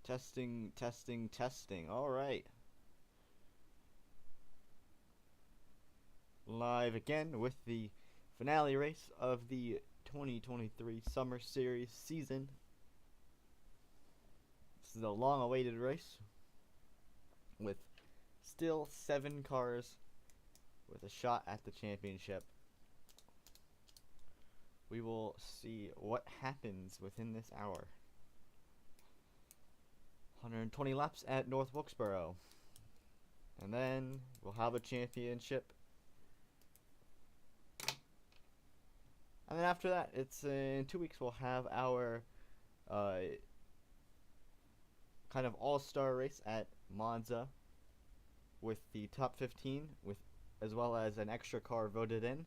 Testing, testing, testing. Alright. Live again with the finale race of the 2023 Summer Series season. This is a long-awaited race with still 7 cars with a shot at the championship. We will see what happens within this hour. 120 laps at North Wilkesboro. And then we'll have a championship. And then after that, it's in 2 weeks, we'll have our kind of all-star race at Monza with the top 15, with as well as an extra car voted in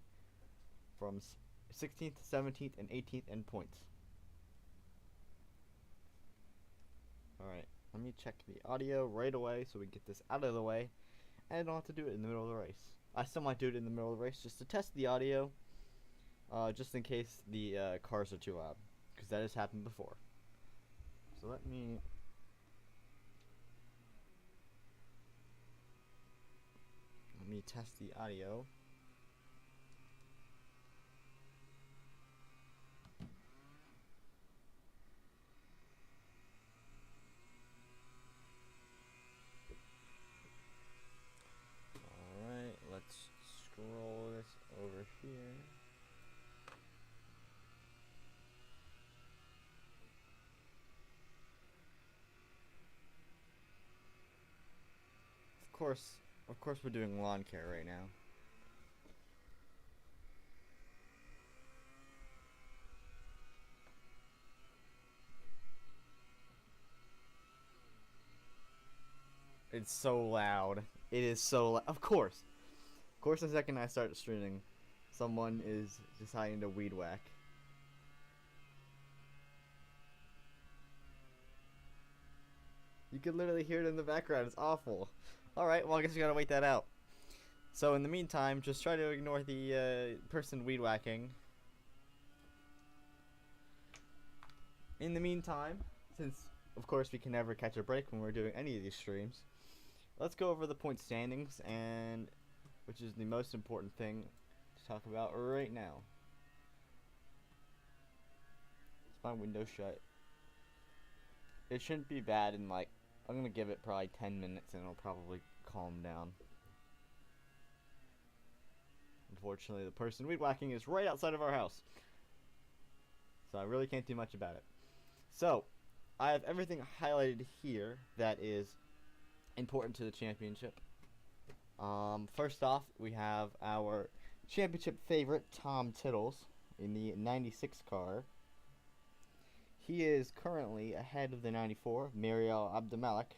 from 16th, 17th, and 18th in points. Alright, let me check the audio right away so we get this out of the way. And I don't have to do it in the middle of the race. I still might do it in the middle of the race just to test the audio. Just in case the cars are too loud. Because that has happened before. So let me test the audio. Alright, let's scroll this over here. Of course we're doing lawn care right now. It's so loud. It is so loud. Of course, the second I start streaming, someone is deciding to weed whack. You can literally hear it in the background. It's awful. Alright, well, I guess we gotta wait that out. So, in the meantime, just try to ignore the person weed whacking. In the meantime, since, of course, we can never catch a break when we're doing any of these streams, let's go over the point standings, and which is the most important thing to talk about right now. It's my window shut. It shouldn't be bad in like, I'm gonna give it probably 10 minutes and it'll probably calm down. Unfortunately, the person weed whacking is right outside of our house, so I really can't do much about it. So, I have everything highlighted here that is important to the championship. First off, we have our championship favorite, Tom Tittles, in the 96 car. He is currently ahead of the 94, Mariel Abdelmalek,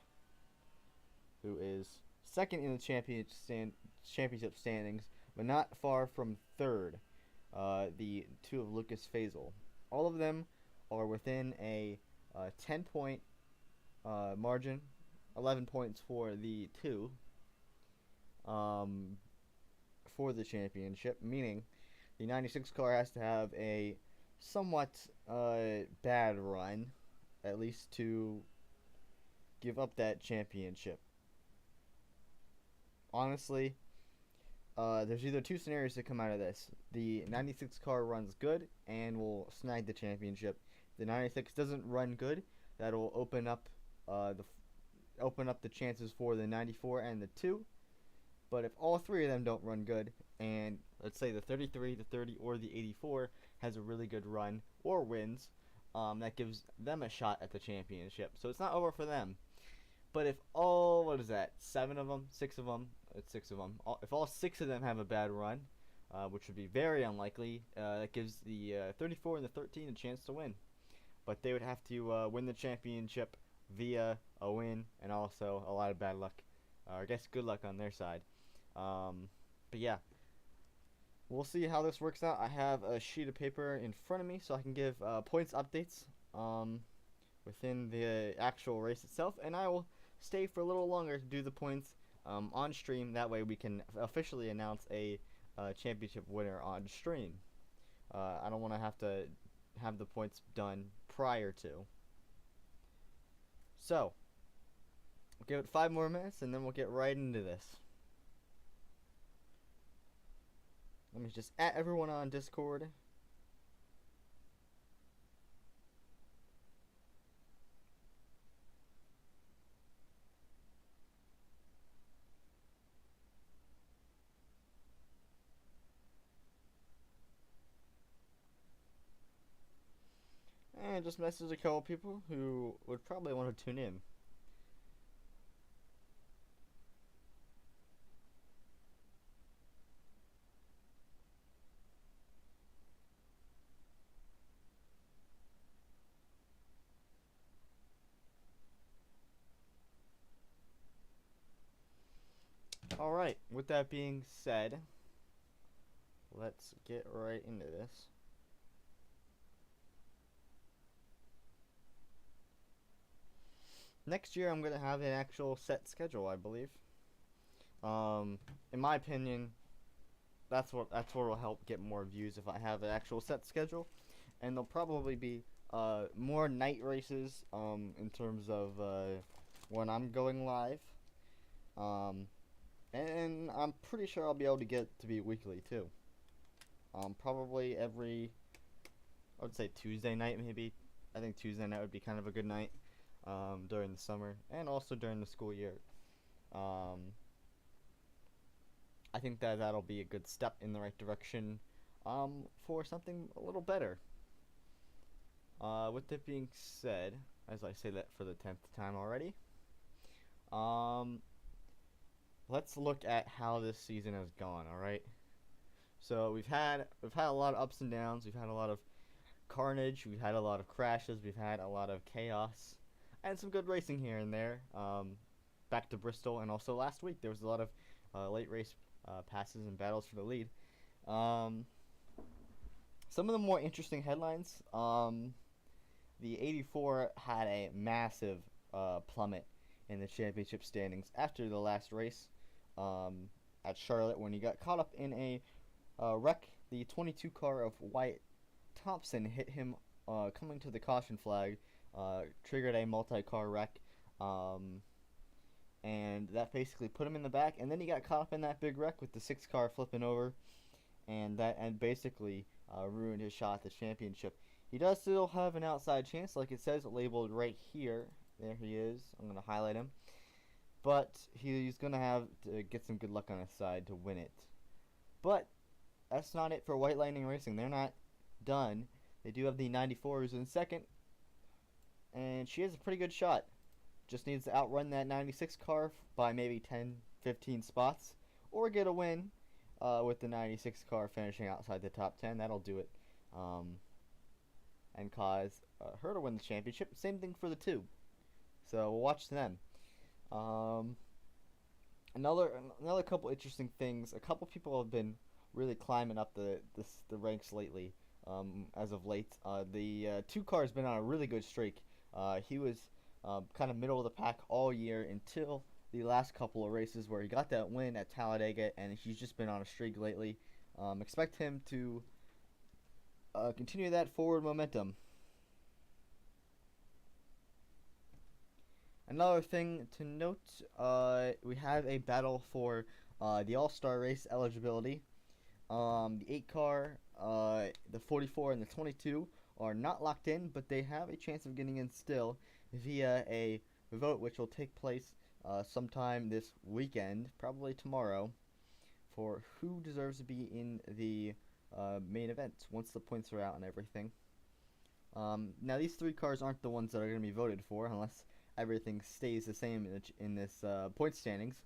who is second in the championship standings, but not far from third, the two of Lucas Faisal. All of them are within a 10-point margin, 11 points for the two for the championship, meaning the 96 car has to have a somewhat bad run, at least, to give up that championship. Honestly, there's either two scenarios that come out of this. The 96 car runs good and will snag the championship. If the 96 doesn't run good, that'll open up the chances for the 94 and the 2. But if all three of them don't run good, and let's say the 33, the 30, or the 84 has a really good run or wins, that gives them a shot at the championship. So it's not over for them. But if all, what is that, 7 of them, 6 of them, it's 6 of them. If all 6 of them have a bad run, which would be very unlikely, that gives the 34 and the 13 a chance to win. But they would have to win the championship via a win and also a lot of bad luck. Or I guess good luck on their side. But yeah, we'll see how this works out. I have a sheet of paper in front of me so I can give points updates within the actual race itself, and I will stay for a little longer to do the points on stream. That way we can officially announce a championship winner on stream. I don't want to have the points done prior to. So, we'll give it 5 more minutes and then we'll get right into this. Let me just add everyone on Discord. And just message a couple people who would probably want to tune in. Alright, with that being said, let's get right into this. Next year I'm going to have an actual set schedule, I believe. In my opinion, that's what will help get more views if I have an actual set schedule. And there'll probably be more night races in terms of when I'm going live. And I'm pretty sure I'll be able to get to be weekly too. Probably every, I would say Tuesday night maybe. I think Tuesday night would be kind of a good night during the summer and also during the school year. I think that'll be a good step in the right direction for something a little better. With that being said, as I say that for the 10th time already, let's look at how this season has gone. All right. So we've had a lot of ups and downs. We've had a lot of carnage. We've had a lot of crashes. We've had a lot of chaos, and some good racing here and there. Back to Bristol, and also last week there was a lot of late race passes and battles for the lead. Some of the more interesting headlines. The 84 had a massive plummet in the championship standings after the last race at Charlotte when he got caught up in a wreck. The 22 car of Wyatt Thompson hit him coming to the caution flag, triggered a multi-car wreck, and that basically put him in the back. And then he got caught up in that big wreck with the 6 car flipping over, and basically ruined his shot at the championship. He does still have an outside chance, like it says labeled right here. There he is. I'm going to highlight him. But he's going to have to get some good luck on his side to win it. But that's not it for White Lightning Racing. They're not done. They do have the 94 who's in second. And she has a pretty good shot. Just needs to outrun that 96 car by maybe 10, 15 spots. Or get a win with the 96 car finishing outside the top 10. That'll do it. And cause her to win the championship. Same thing for the 2. So we'll watch them. Another couple interesting things. A couple people have been really climbing up the ranks lately. As of late, the 2 car has been on a really good streak. He was kind of middle of the pack all year until the last couple of races where he got that win at Talladega, and he's just been on a streak lately. Expect him to continue that forward momentum. Another thing to note, we have a battle for the All-Star Race eligibility. The 8 car, the 44, and the 22 are not locked in, but they have a chance of getting in still via a vote which will take place sometime this weekend, probably tomorrow, for who deserves to be in the main event once the points are out and everything. Now these 3 cars aren't the ones that are going to be voted for unless everything stays the same in this point standings.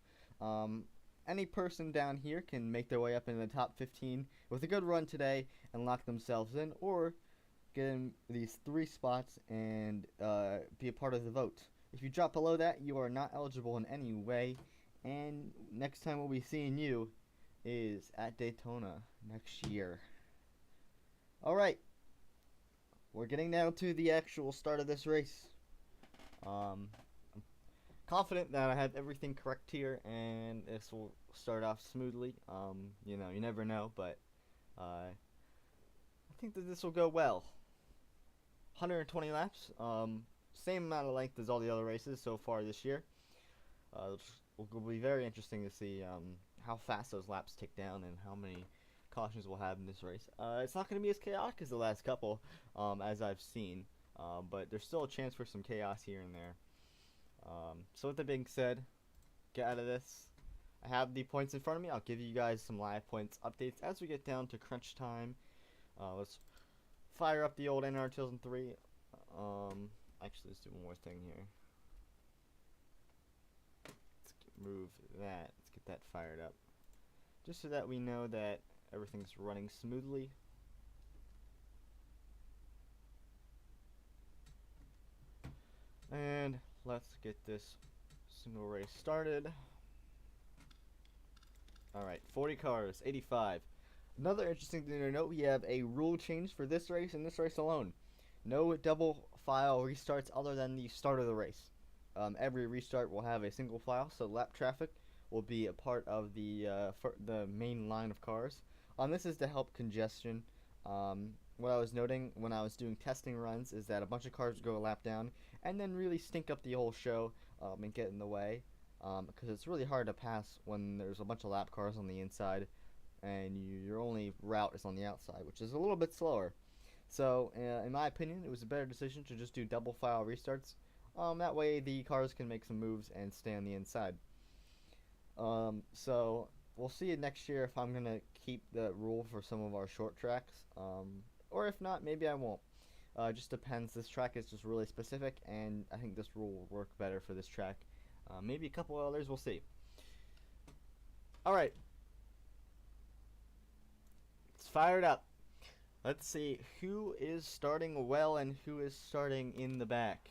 Any person down here can make their way up into the top 15 with a good run today and lock themselves in, or get in these 3 spots and be a part of the vote. If you drop below that, you are not eligible in any way, and next time we'll be seeing you is at Daytona next year. Alright, we're getting down to the actual start of this race. I'm confident that I have everything correct here, and this will start off smoothly. You never know, but I think that this will go well. 120 laps, same amount of length as all the other races so far this year. It will be very interesting to see how fast those laps tick down and how many cautions we'll have in this race. It's not going to be as chaotic as the last couple, as I've seen, but there's still a chance for some chaos here and there. So with that being said, get out of this. I have the points in front of me. I'll give you guys some live points updates as we get down to crunch time. Let's fire up the old NR2003. Actually, let's do one more thing here. Move that. Let's get that fired up, just so that we know that everything's running smoothly. And let's get this single race started. Alright, 40 cars, 85. Another interesting thing to note, we have a rule change for this race and this race alone. No double file restarts other than the start of the race. Every restart will have a single file, so lap traffic will be a part of the main line of cars. This is to help congestion. What I was noting when I was doing testing runs is that a bunch of cars would go a lap down and then really stink up the whole show and get in the way, because it's really hard to pass when there's a bunch of lap cars on the inside and your only route is on the outside, which is a little bit slower. So in my opinion, it was a better decision to just do double file restarts. That way the cars can make some moves and stay on the inside. So we'll see next year if I'm going to keep the rule for some of our short tracks. Or if not, maybe I won't. Just depends. This track is just really specific, and I think this rule will work better for this track. Maybe a couple others, we'll see. Alright. It's fired up. Let's see who is starting well and who is starting in the back.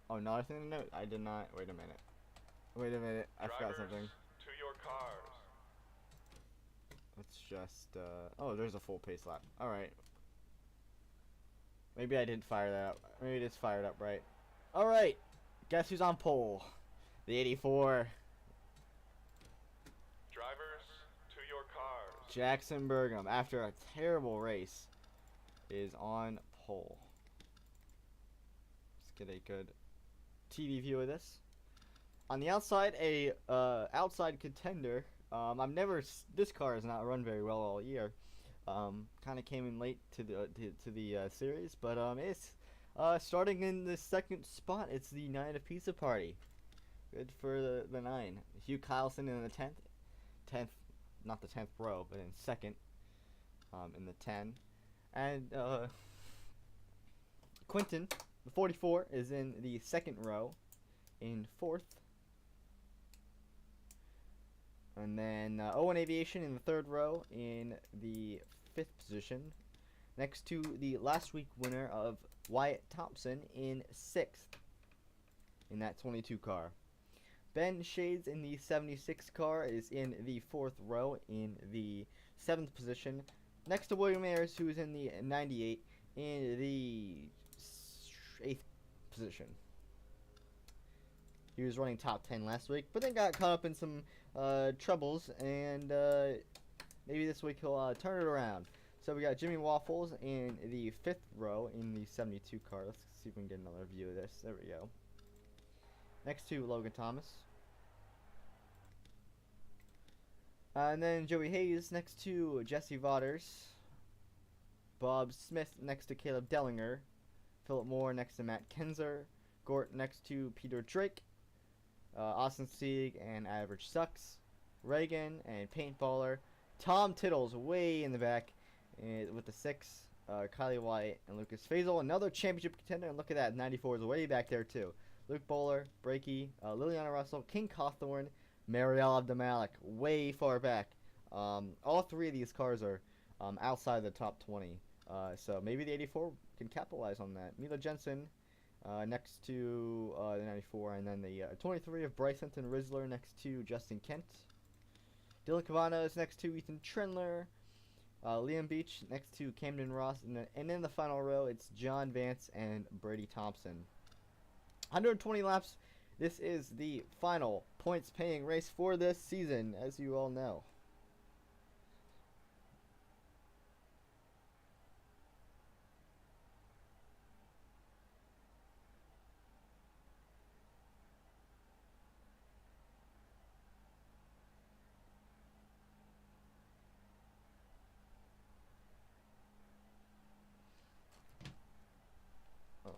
Oh, another thing to note, I did not, wait a minute, I forgot something. To your cars. Let's just, oh, there's a full pace lap. Alright. Maybe I didn't fire that up. Maybe it is fired up, right? Alright, guess who's on pole? The 84. Drivers, to your cars. Jackson Burgum, after a terrible race, is on pole. Let's get a good TV view of this. On the outside, a outside contender. This car has not run very well all year. Kind of came in late to the series, but it's starting in the second spot. It's the 9 of Pizza Party. Good for the 9. Hugh Kyleson in the 10th, not the 10th row, but in second, in the 10, and Quinton, the 44, is in the second row, in 4th. And then Owen Aviation in the 3rd row in the 5th position. Next to the last week winner of Wyatt Thompson in 6th in that 22 car. Ben Shades in the 76 car is in the 4th row in the 7th position. Next to William Ayers, who is in the 98 in the 8th position. He was running top 10 last week, but then got caught up in some troubles, and maybe this week he'll turn it around. So we got Jimmy Waffles in the 5th row in the 72 car. Let's see if we can get another view of this. There we go. Next to Logan Thomas. And then Joey Hayes next to Jesse Vaughters. Bob Smith next to Caleb Dellinger. Philip Moore next to Matt Kenzer. Gort next to Peter Drake. Austin Sieg and Average Sucks. Reagan and Paintballer. Tom Tittle's way in the back with the 6. Kylie White and Lucas Faisal. Another championship contender. And look at that. 94 is way back there too. Luke Bowler, Brakey, Liliana Russell, King Cawthorn, Marielle Abdamalik, way far back. All 3 of these cars are outside the top 20. So maybe the 84 can capitalize on that. Mila Jensen next to the 94, and then the 23 of Bryce Hinton Rizzler next to Justin Kent. Dylan Cavana is next to Ethan Trendler. Liam Beach next to Camden Ross. And in the final row, it's John Vance and Brady Thompson. 120 laps. This is the final points-paying race for this season, as you all know.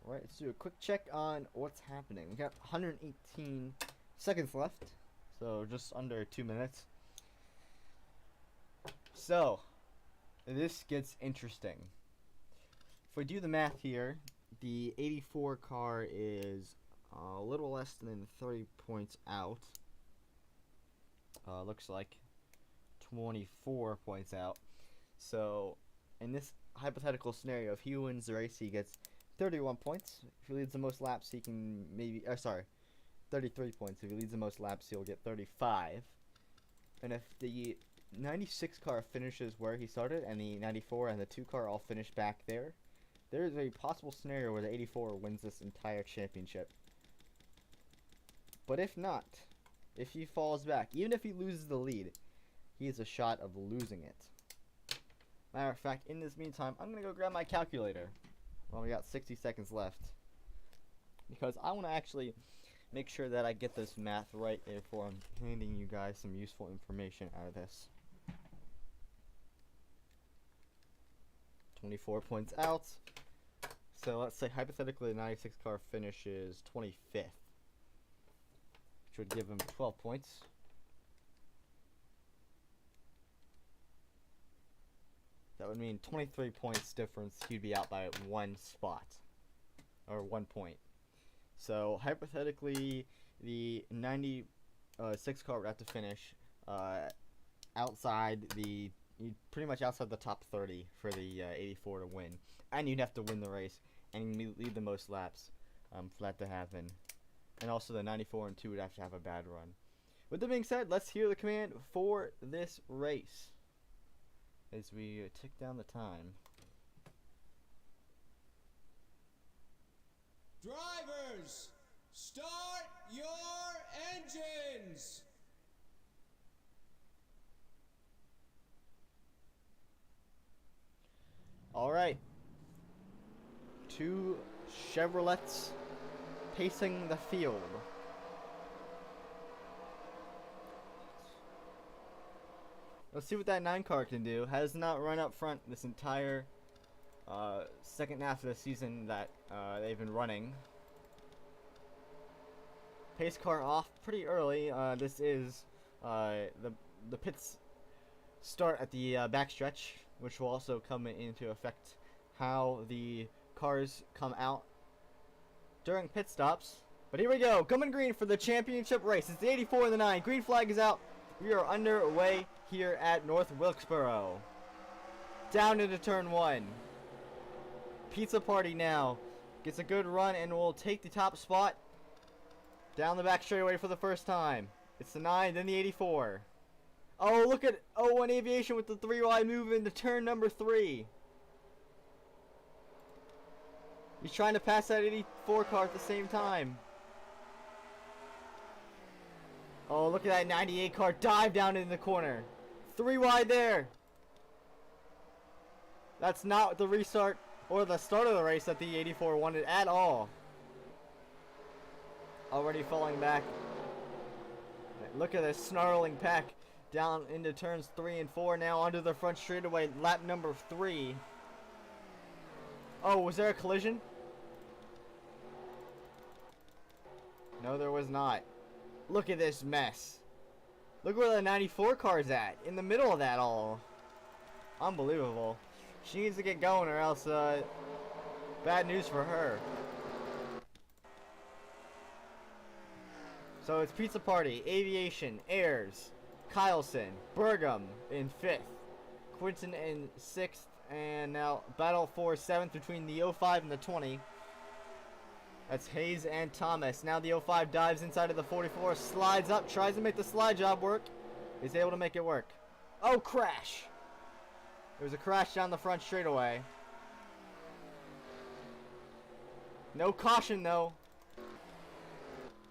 Alright, let's do a quick check on what's happening. We got 118 seconds left, so just under 2 minutes. So, this gets interesting. If we do the math here, the 84 car is a little less than 30 points out. Looks like 24 points out. So, in this hypothetical scenario, if he wins the race, he gets 31 points. If he leads the most laps, he can maybe... 33 points. If he leads the most laps, he'll get 35. And if the 96 car finishes where he started, and the 94 and the 2 car all finish back there, there is a possible scenario where the 84 wins this entire championship. But if not, if he falls back, even if he loses the lead, he has a shot of losing it. Matter of fact, in this meantime, I'm going to go grab my calculator. Well, we got 60 seconds left. Because I want to actually make sure that I get this math right before I'm handing you guys some useful information out of this. 24 points out. So let's say hypothetically the 96 car finishes 25th. Which would give him 12 points. That would mean 23 points difference. He'd be out by 1 spot. Or 1 point. So hypothetically the 96 car would have to finish outside the... pretty much outside the top 30 for the 84 to win. And you'd have to win the race and lead the most laps for that to happen. And also the 94 and 2 would have to have a bad run. With that being said, let's hear the command for this race as we tick down the time. Drivers, start your engines! Alright. 2 Chevrolets pacing the field. Let's see what that 9 car can do. Has not run up front this entire second half of the season that they've been running. Pace car off pretty early. This is the pits start at the backstretch, which will also come into effect how the cars come out during pit stops. But here we go, coming green for the championship race. It's the 84 and the 9. Green flag is out. We are underway here at North Wilkesboro. Down into turn 1. Pizza Party now gets a good run and will take the top spot. Down the back straightaway for the first time. It's the 9, then the 84. Oh, look at 01 Aviation with the 3 wide move into turn number 3. He's trying to pass that 84 car at the same time. Oh, look at that 98 car dive down in the corner. 3 wide there. That's not the restart or the start of the race that the 84 wanted at all. Already falling back. Look at this snarling pack down into turns 3 and 4. Now onto the front straightaway, lap number 3. Oh, was there a collision? No, there was not. Look at this mess. Look where the 94 car's at. In the middle of that all. Unbelievable. She needs to get going or else bad news for her. So it's Pizza Party, Aviation, Ayers, Kyleson, Burgum in 5th, Quinton in 6th, and now battle for 7th between the 05 and the 20. That's Hayes and Thomas. Now the 05 dives inside of the 44, slides up, tries to make the slide job work. He's able to make it work. Oh, crash! There was a crash down the front straightaway. No caution though.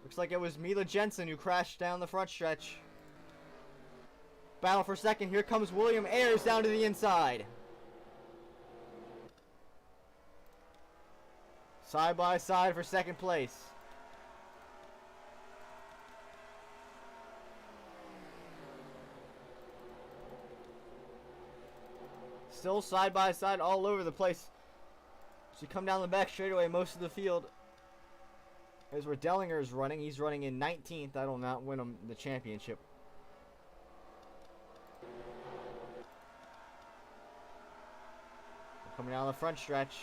Looks like it was Mila Jensen who crashed down the front stretch. Battle for second. Here comes William Ayers down to the inside. Side by side for second place. Still side by side all over the place. So you come down the back straightaway most of the field. Here's where Dellinger is running. He's running in 19th. That'll not win him the championship. Coming down the front stretch.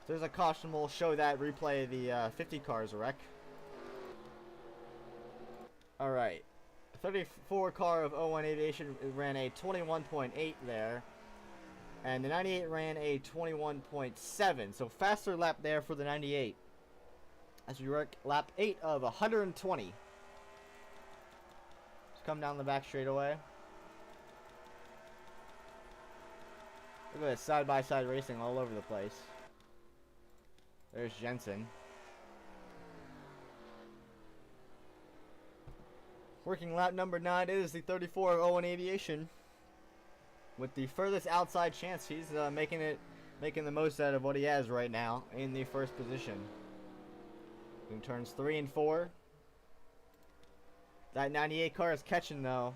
There's a caution. We'll show that replay of the 50 cars wreck. Alright. 34 car of 01 Aviation ran a 21.8 there. And the 98 ran a 21.7. So faster lap there for the 98. As we work lap 8 of 120. Just come down the back straightaway. Look at this side-by-side racing all over the place. There's Jensen. Working lap number 9 is the 34 of 01 Aviation. With the furthest outside chance, he's making the most out of what he has right now in the first position. In turns 3 and 4. That 98 car is catching though.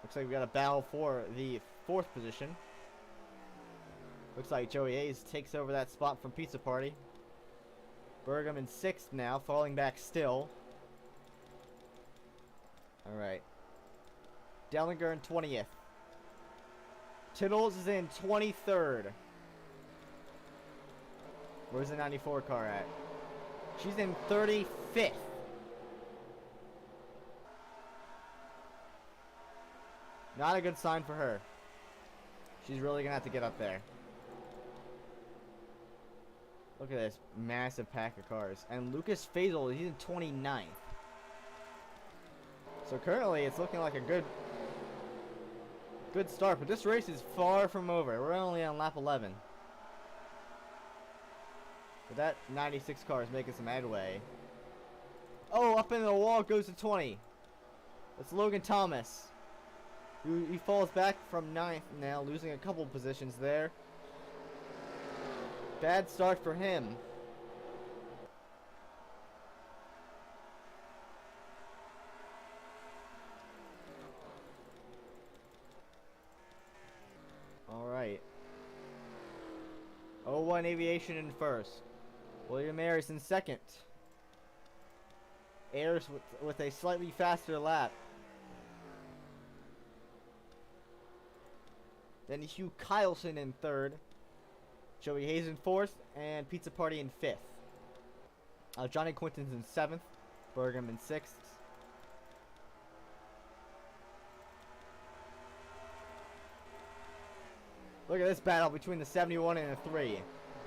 Looks like we got a battle for the 4th position. Looks like Joey Hayes takes over that spot from Pizza Party. Bergam in 6th now, falling back still. Alright. Dellinger in 20th. Tittles is in 23rd. Where's the 94 car at? She's in 35th. Not a good sign for her. She's really gonna have to get up there. Look at this massive pack of cars. And Lucas Faisal, he's in 29th. So currently it's looking like a good start, but this race is far from over. We're only on lap 11. But that 96 car is making some headway. Oh, up into the wall goes to 20. That's Logan Thomas. He falls back from 9th now, losing a couple positions there. Bad start for him. Alright. 01 Aviation in 1st. William Ayers in 2nd. Ayers with a slightly faster lap. Then Hugh Kyleson in 3rd. Joey Hayes in 4th. And Pizza Party in 5th. Johnny Quinton's in 7th. Bergam in 6th. Look at this battle between the 71 and the 3.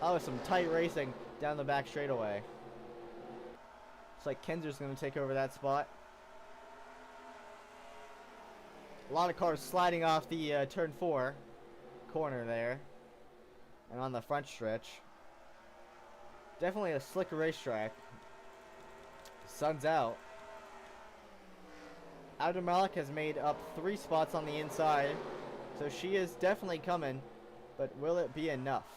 That was some tight racing down the back straightaway. Looks like Kinzer's going to take over that spot. A lot of cars sliding off the turn 4 corner there. And on the front stretch. Definitely a slick racetrack. Sun's out. Abdul Malik has made up 3 spots on the inside. So she is definitely coming. But will it be enough?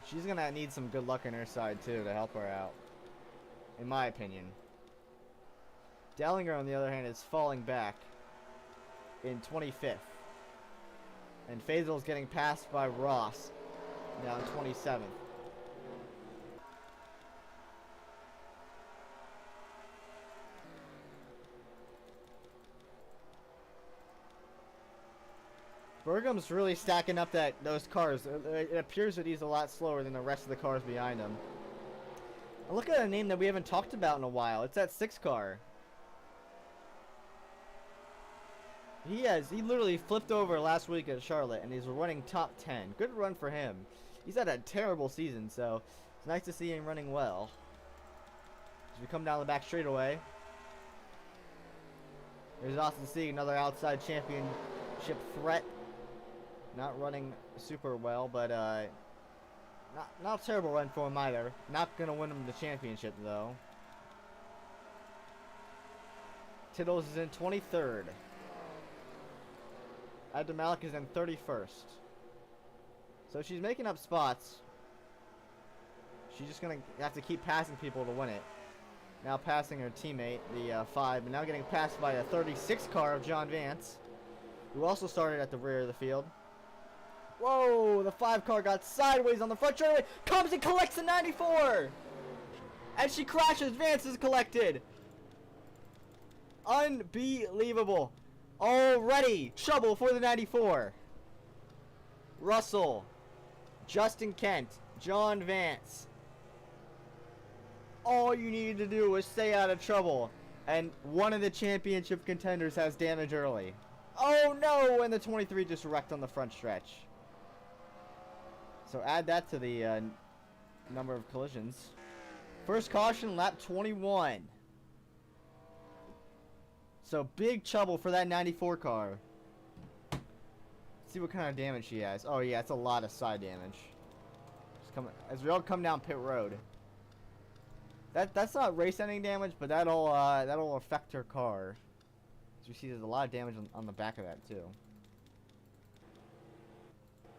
She's going to need some good luck on her side too to help her out. In my opinion. Dellinger on the other hand is falling back in 25th. And Faisal's getting passed by Ross down 27th. Bergam's really stacking up those cars. It appears that he's a lot slower than the rest of the cars behind him. And look at a name that we haven't talked about in a while. It's that 6 car. He literally flipped over last week at Charlotte, and he's running top 10. Good run for him. He's had a terrible season, so it's nice to see him running well. As we come down the back straightaway, there's Austin Sieg, another outside championship threat. Not running super well, but not a terrible run for him either. Not gonna win him the championship though. Tittles is in 23rd. Abdul Malik is in 31st. So she's making up spots. She's just gonna have to keep passing people to win it. Now passing her teammate, the 5, but now getting passed by a 36 car of John Vance, who also started at the rear of the field. Whoa, the 5 car got sideways on the front straightaway, comes and collects the 94! And she crashes, Vance is collected! Unbelievable. Already trouble for the 94. Russell, Justin Kent, John Vance. All you need to do is stay out of trouble. And one of the championship contenders has damage early. Oh no, and the 23 just wrecked on the front stretch. So add that to the number of collisions. First caution, lap 21. So big trouble for that 94 car. Let's see what kind of damage she has. Oh yeah, it's a lot of side damage. Just come, as we all come down pit road. That's not race ending damage, but that'll affect her car. As you see, there's a lot of damage on the back of that too.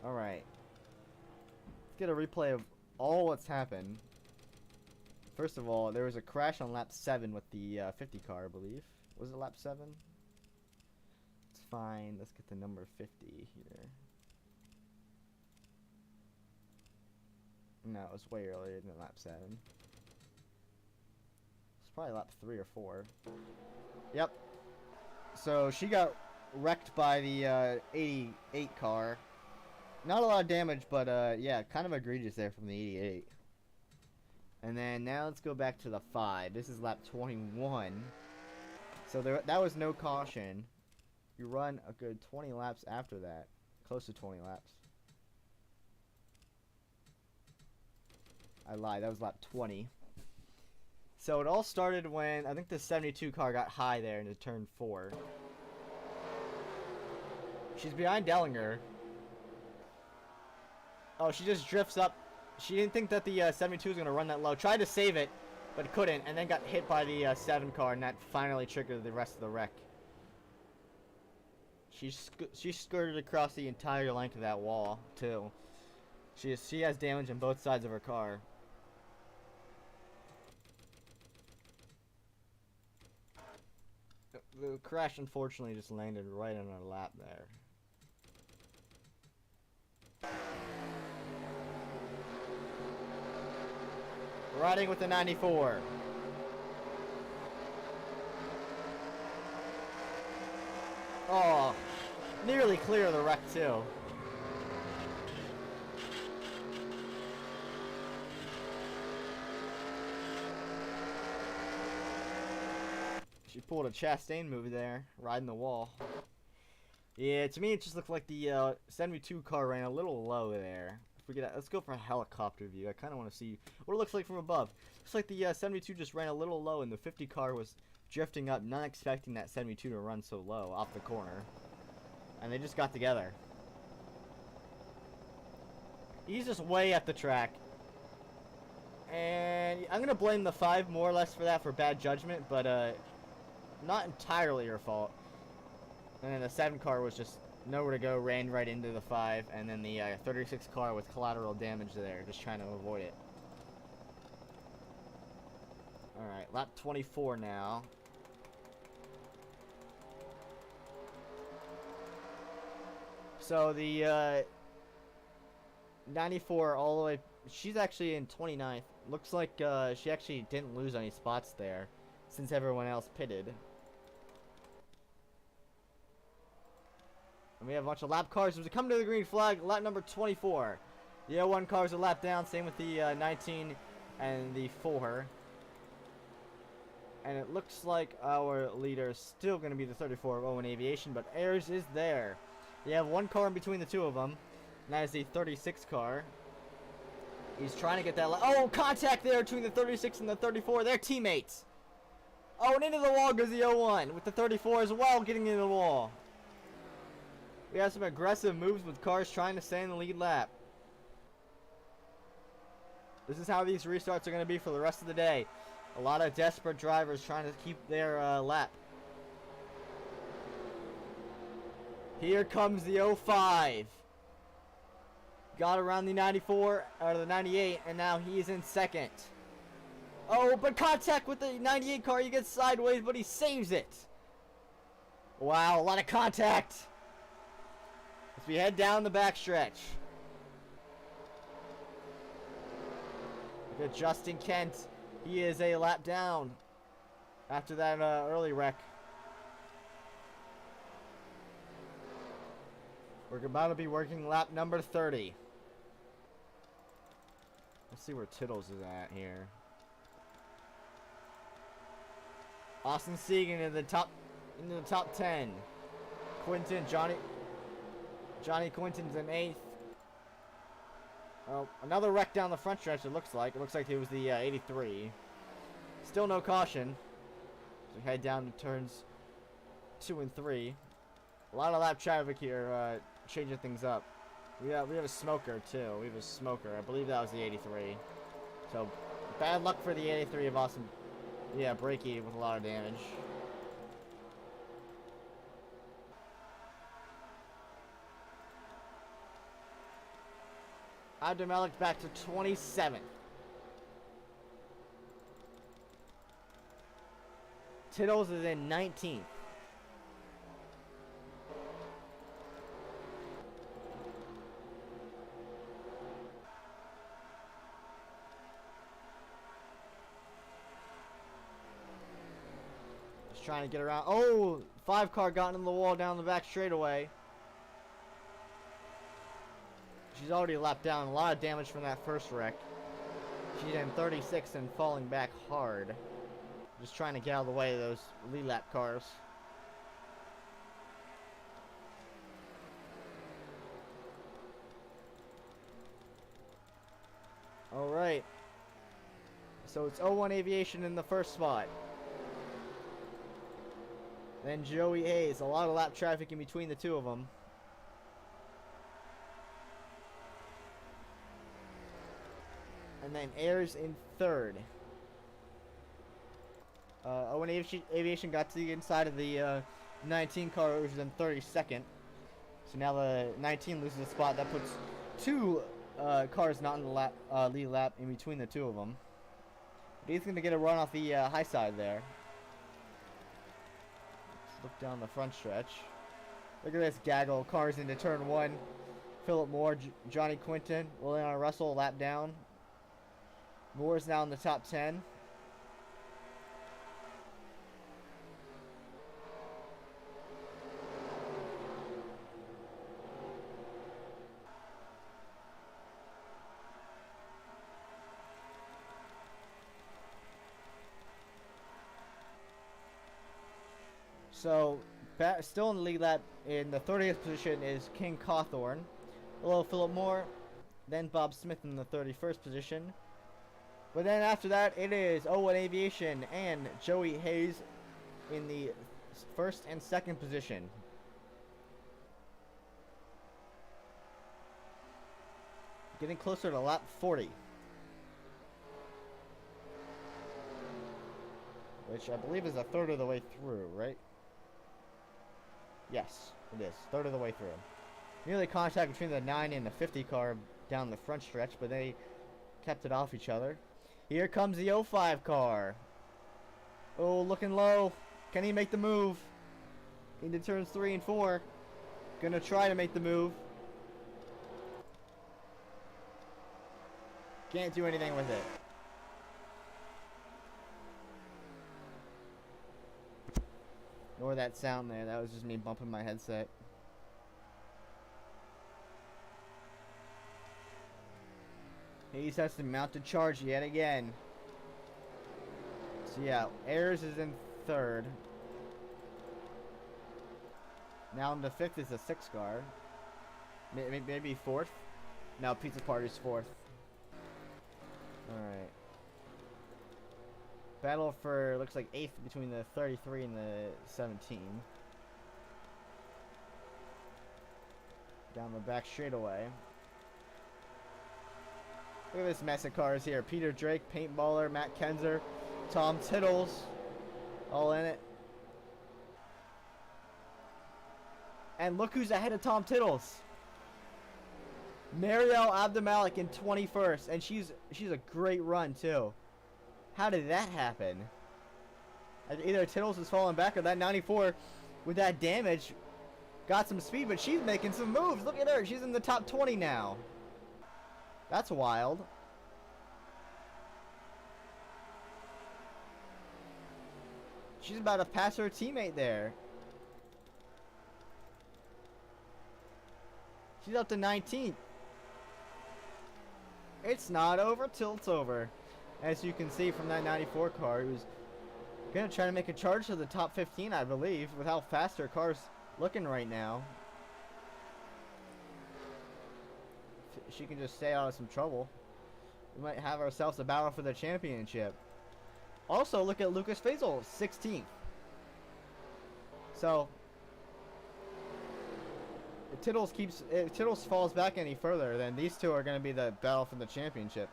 All right. Let's get a replay of all what's happened. First of all, there was a crash on lap 7 with the 50 car, I believe. Was it lap 7? It's fine. Let's get the number 50 here. No, it was way earlier than lap 7. It's probably lap 3 or 4. Yep. So she got wrecked by the 88 car. Not a lot of damage, but yeah, kind of egregious there from the 88. And then now let's go back to the 5. This is lap 21. So that was no caution. You run a good 20 laps after that. Close to 20 laps. I lied, that was lap 20. So it all started when I think the 72 car got high there into turn 4. She's behind Dellinger. Oh, she just drifts up. She didn't think that the 72 was going to run that low. Tried to save it, but couldn't, and then got hit by the 7 car, and that finally triggered the rest of the wreck. She skirted across the entire length of that wall, too. She has damage on both sides of her car. The crash, unfortunately, just landed right on her lap there. Riding with the 94. Oh, nearly clear of the wreck too. She pulled a Chastain move there, riding the wall. Yeah, to me it just looked like the 72 car ran a little low there. Let's go for a helicopter view. I kind of want to see what it looks like from above. Looks like the 72 just ran a little low, and the 50 car was drifting up, not expecting that 72 to run so low off the corner. And they just got together. He's just way at the track. And I'm going to blame the 5 more or less for that, for bad judgment, but not entirely her fault. And then the 7 car was just nowhere to go, ran right into the 5, and then the 36 car with collateral damage there, just trying to avoid it. Alright, lap 24 now. So the 94 all the way, she's actually in 29th. Looks like she actually didn't lose any spots there, since everyone else pitted. And we have a bunch of lap cars. As we come to the green flag, lap number 24. The 01 cars a lap down. Same with the 19 and the 4. And it looks like our leader is still going to be the 34 of Owen Aviation, but Ayers is there. You have 1 car in between the 2 of them. And that is the 36 car. He's trying to get that. Oh, contact there between the 36 and the 34. They're teammates. Oh, and into the wall goes the 01 with the 34 as well, getting into the wall. We have some aggressive moves with cars trying to stay in the lead lap. This is how these restarts are going to be for the rest of the day. A lot of desperate drivers trying to keep their lap. Here comes the 05. Got around the 94, or the 98, and now he's in second. Oh, but contact with the 98 car. He gets sideways, but he saves it. Wow, a lot of contact. As we head down the backstretch. Look at Justin Kent. He is a lap down after that early wreck. We're about to be working lap number 30. Let's see where Tittles is at here. Austin Segan in the top 10. Johnny Quinton's in 8th. Oh, another wreck down the front stretch. It looks like it was the 83. Still no caution. So we head down to turns 2 and 3. A lot of lap traffic here, changing things up. We have a smoker too. We have a smoker. I believe that was the 83. So bad luck for the 83 of Austin. Yeah, brakey with a lot of damage. Abdelmalik back to 27th. Tittles is in 19th. Just trying to get around. Oh, 5 car got in the wall down the back straightaway. She's already lapped down. A lot of damage from that first wreck. She's in 36 and falling back hard. Just trying to get out of the way of those lead lap cars. Alright. So it's 01 Aviation in the first spot. Then Joey Hayes. A lot of lap traffic in between the two of them. And then Ayers in 3rd. 01 Aviation got to the inside of the 19 car, which was in 32nd. So now the 19 loses a spot. That puts 2 cars not in the lead lap in between the two of them. But he's going to get a run off the high side there. Let's look down the front stretch. Look at this gaggle. Cars into turn 1. Philip Moore, Johnny Quinton, Liliana Russell lap down. Moore is now in the top 10. So, still in the lead lap in the 30th position is King Cawthorn. Below Philip Moore, then Bob Smith in the 31st position. But then after that, it is 01 Aviation and Joey Hayes in the 1st and 2nd position. Getting closer to lap 40. Which I believe is a third of the way through, right? Yes, it is. Third of the way through. Nearly contact between the 9 and the 50 car down the front stretch, but they kept it off each other. Here comes the 05 car. Oh, looking low. Can he make the move? Into turns 3 and 4. Gonna try to make the move. Can't do anything with it. Ignore that sound there. That was just me bumping my headset. Hayes has to mount the charge yet again. So yeah, Ayers is in 3rd. Now in the 5th is a 6 car. Maybe 4th? No, Pizza Party's 4th. Alright. Battle for, looks like 8th between the 33 and the 17. Down the back straightaway. Look at this mess of cars here. Peter Drake, Paintballer, Matt Kenzer, Tom Tittles, all in it. And look who's ahead of Tom Tittles. Marielle Abdelmalik in 21st, and she's a great run too. How did that happen? Either Tittles is falling back or that 94 with that damage got some speed, but she's making some moves. Look at her. She's in the top 20 now. That's wild. She's about to pass her teammate there. She's up to 19th. It's not over till it's over. As you can see from that 94 car, who's going to try to make a charge to the top 15, I believe, with how fast her car's looking right now. If she can just stay out of some trouble, we might have ourselves a battle for the championship. Also, look at Lucas Faisal, 16th. So, if Tittles falls back any further, then these two are going to be the battle for the championship.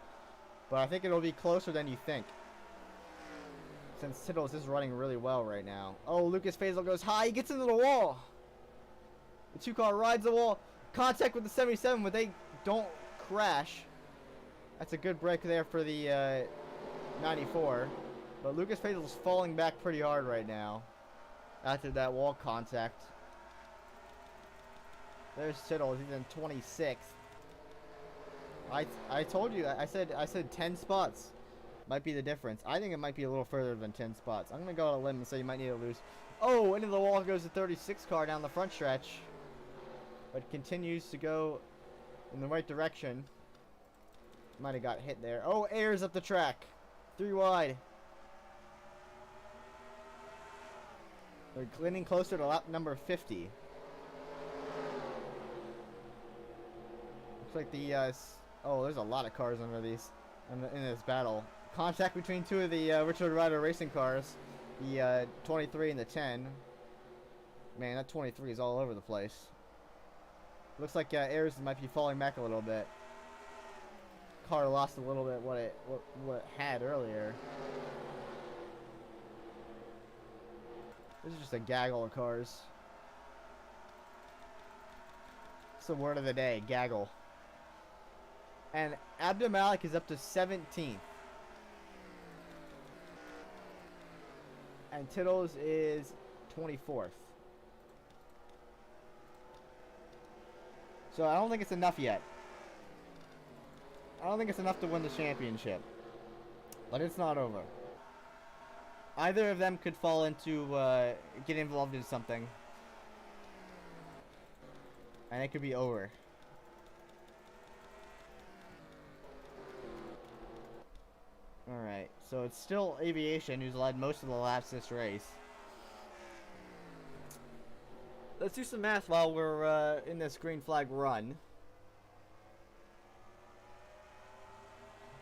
But I think it'll be closer than you think, since Tittles is running really well right now. Oh, Lucas Faisal goes high. He gets into the wall. The two car rides the wall. Contact with the 77, but they don't crash. That's a good break there for the 94. But Lucas Faisal is falling back pretty hard right now after that wall contact. There's Tittles. He's in 26th. I told you. I said 10 spots might be the difference. I think it might be a little further than 10 spots. I'm gonna go on a limb and say you might need to lose. Oh, into the wall goes the 36 car down the front stretch, but continues to go in the right direction. Might have got hit there. Oh, airs up the track. 3 wide. They're getting closer to lap number 50. Looks like the oh, there's a lot of cars under these in this battle. Contact between two of the Richard Rider racing cars, the 23 and the 10. Man, that 23 is all over the place. Looks like Ayers might be falling back a little bit. Car lost a little bit what it had earlier. This is just a gaggle of cars. It's the word of the day, gaggle. And Abdul Malik is up to 17th. And Tittles is 24th. So I don't think it's enough yet. I don't think it's enough to win the championship. But it's not over. Either of them could fall into, get involved in something. And it could be over. Alright, so it's still Aviation who's led most of the laps this race. Let's do some math while we're in this green flag run.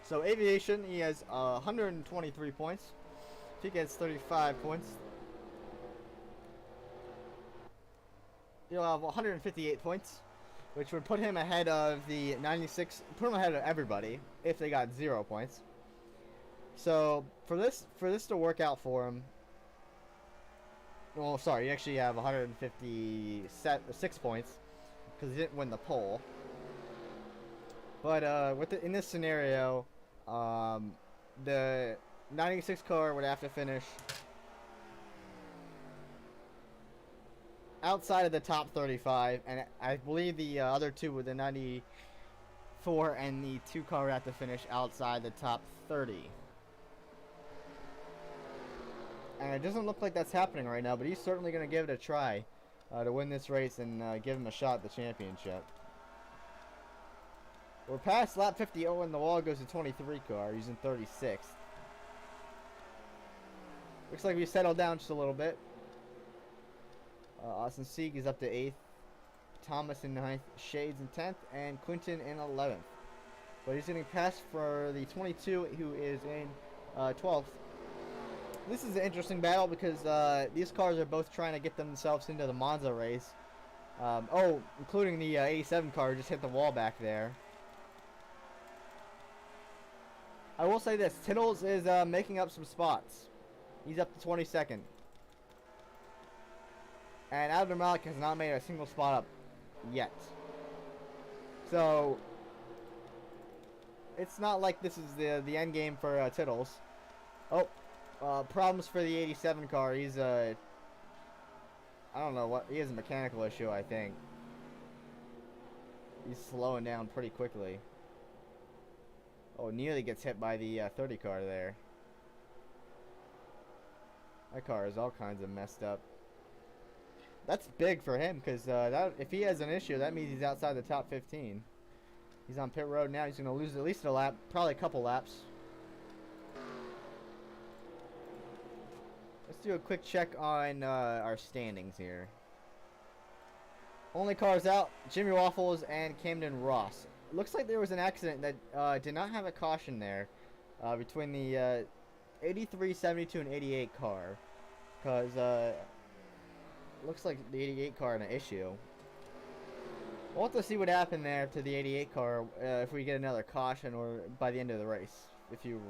So Aviation, he has 123 points. He gets 35 points. He'll have 158 points, which would put him ahead of the 96. Put him ahead of everybody if they got 0 points. So for this to work out for him, well, sorry, you actually have 156 points because he didn't win the pole. But in this scenario, the 96 car would have to finish outside of the top 35, and I believe the other two with the 94 and the 2 car would have to finish outside the top 30. And it doesn't look like that's happening right now, but he's certainly going to give it a try to win this race and give him a shot at the championship. We're past lap 50. Oh, and the wall goes to 23 car. He's in 36th. Looks like we settled down just a little bit. Austin Sieg is up to 8th. Thomas in 9th. Shades in 10th. And Quinton in 11th. But he's getting passed for the 22, who is in 12th. This is an interesting battle because these cars are both trying to get themselves into the Monza race. Oh, including the 87 car just hit the wall back there. I will say this, Tittles is making up some spots. He's up to 22nd. And Abdul Malik has not made a single spot up yet. So, it's not like this is the end game for Tittles. Oh, problems for the 87 car. He's I don't know what. He has a mechanical issue, I think. He's slowing down pretty quickly. Oh, nearly gets hit by the 30 car there. That car is all kinds of messed up. That's big for him, because if he has an issue, that means he's outside the top 15. He's on pit road now. He's going to lose at least a lap, probably a couple laps. Let's do a quick check on our standings here. Only cars out, Jimmy Waffles and Camden Ross. It looks like there was an accident that did not have a caution there between the 83, 72, and 88 car. Because looks like the 88 car had an issue. We'll have to see what happened there to the 88 car if we get another caution or by the end of the race, if you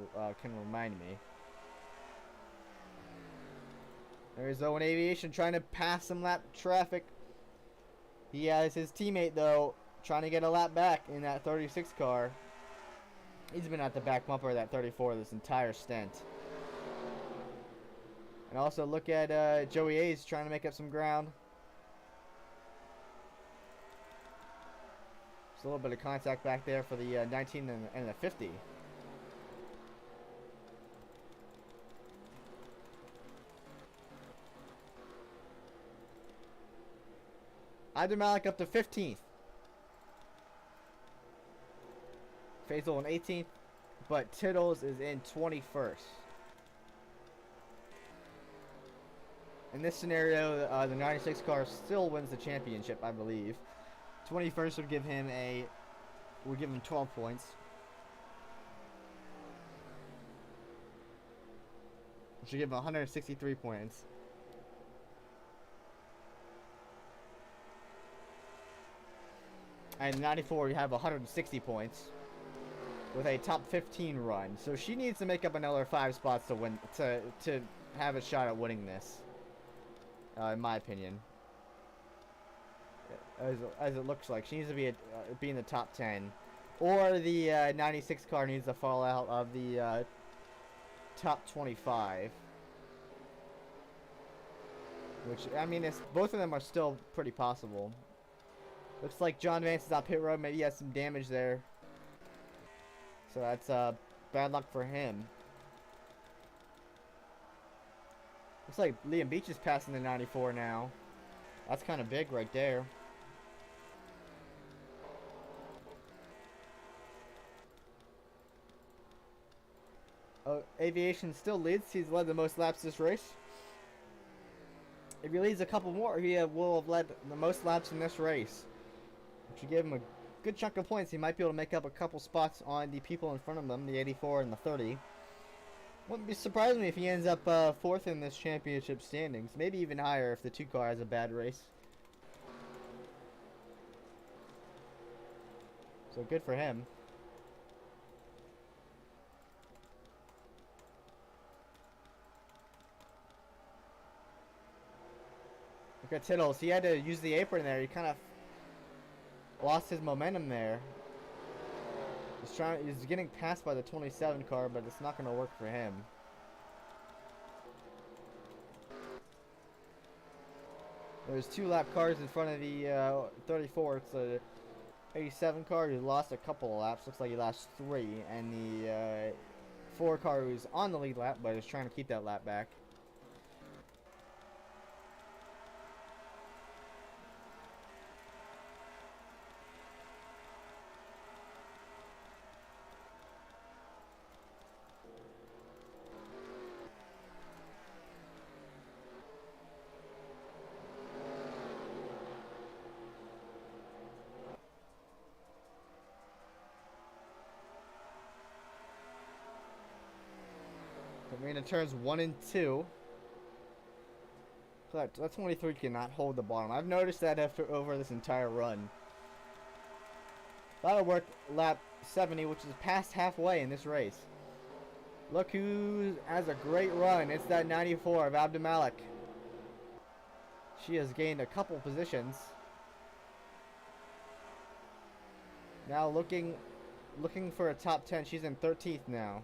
can remind me. There's Owen Aviation trying to pass some lap traffic. He has his teammate, though, trying to get a lap back in that 36 car. He's been at the back bumper of that 34 this entire stint. And also look at Joey A's trying to make up some ground. Just a little bit of contact back there for the 19 and the 50. Malik up to 15th. Faisal in 18th, but Tittles is in 21st. In this scenario, the 96 car still wins the championship, I believe. 21st would give him 12 points. Which would give him 163 points. And 94, you have 160 points with a top 15 run. So she needs to make up another 5 spots to win, to have a shot at winning this. In my opinion, as it looks like, she needs to be in the top 10, or the 96 car needs to fall out of the top 25. Which, I mean, both of them are still pretty possible. Looks like John Vance is on pit road. Maybe he has some damage there. So that's bad luck for him. Looks like Liam Beach is passing the 94 now. That's kind of big right there. Aviation still leads. He's led the most laps this race. If he leads a couple more, he will have led the most laps in this race. Which would give him a good chunk of points. He might be able to make up a couple spots on the people in front of him, the 84 and the 30. Wouldn't be surprising me if he ends up 4th in this championship standings. Maybe even higher if the 2 car has a bad race. So good for him. Look at Tittles. He had to use the apron there. He kind of lost his momentum there. He's getting passed by the 27 car, but it's not going to work for him. There's 2 lap cars in front of the 34. It's a 87 car who lost a couple of laps. Looks like he lost 3. And the 4 car who's on the lead lap, but is trying to keep that lap back. We're into turns 1 and 2. So that 23 cannot hold the bottom. I've noticed that over this entire run. That'll work lap 70, which is past halfway in this race. Look who has a great run. It's that 94 of Abdumalik. She has gained a couple positions. Now looking for a top 10. She's in 13th now.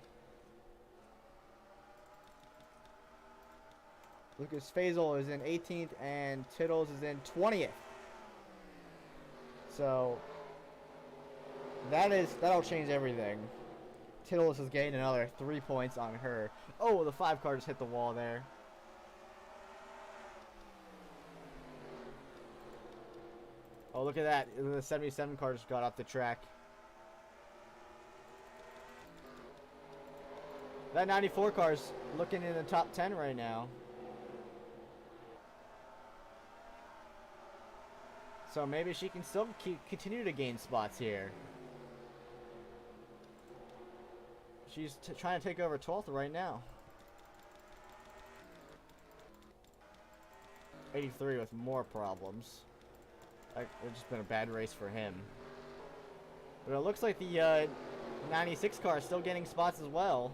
Lucas Faisal is in 18th, and Tittles is in 20th. So that'll change everything. Tittles has gained another 3 points on her. Oh, the 5 car just hit the wall there. Oh, look at that. The 77 car just got off the track. That 94 car's looking in the top 10 right now. So maybe she can still continue to gain spots here. She's trying to take over 12th right now. 83 with more problems. It's just been a bad race for him. But it looks like the 96 car is still getting spots as well.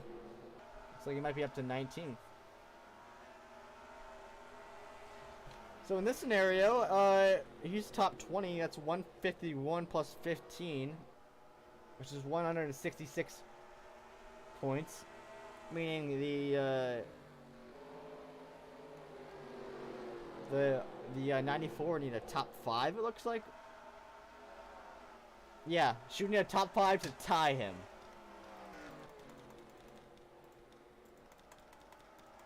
Looks like he might be up to 19th. So in this scenario, he's top 20. That's 151 plus 15, which is 166 points. Meaning the 94 need a top 5. It looks like. Yeah, she would need a top 5 to tie him.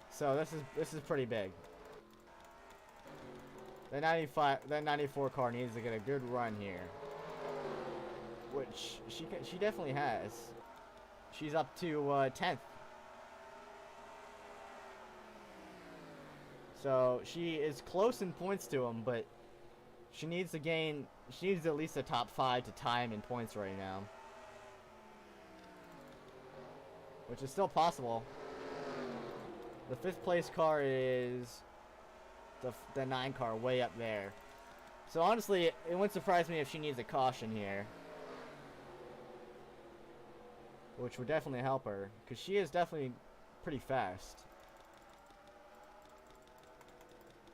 So this is pretty big. That 94 car needs to get a good run here, which she definitely has. She's up to 10th. So she is close in points to him, but she needs to gain. She needs at least a top 5 to tie him in points right now, which is still possible. The 5th place car is the 9 car way up there. So honestly, it wouldn't surprise me if she needs a caution here, which would definitely help her, because she is definitely pretty fast.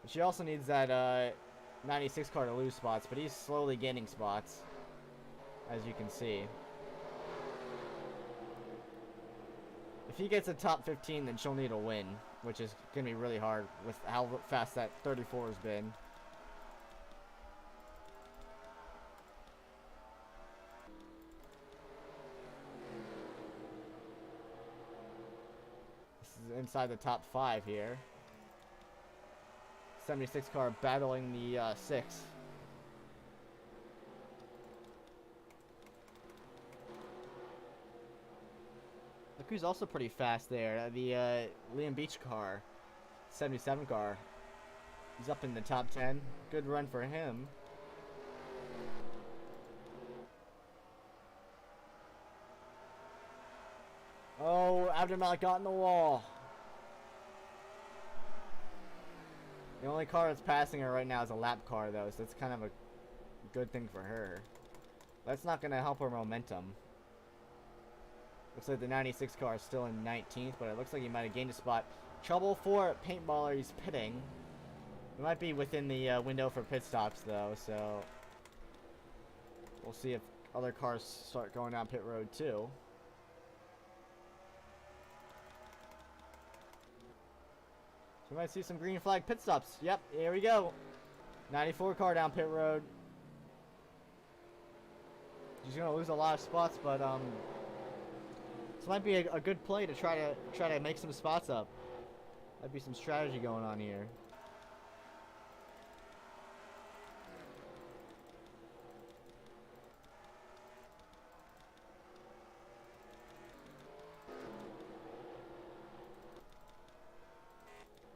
But she also needs that 96 car to lose spots, but he's slowly gaining spots, as you can see. If he gets a top 15, then she'll need a win, which is going to be really hard with how fast that 34 has been. This is inside the top 5 here. 76 car battling the 6. Look who's also pretty fast there. The Liam Beach car. 77 car. He's up in the top 10. Good run for him. Oh, Abdelmalek got in the wall. The only car that's passing her right now is a lap car, though, so it's kind of a good thing for her. That's not going to help her momentum. Looks like the 96 car is still in 19th, but it looks like he might have gained a spot. Trouble for Paintballer, he's pitting. It might be within the window for pit stops, though, so we'll see if other cars start going down pit road, too. We might see some green flag pit stops. Yep, here we go. 94 car down pit road. She's gonna lose a lot of spots, but this might be a good play to try to make some spots up. Might be some strategy going on here.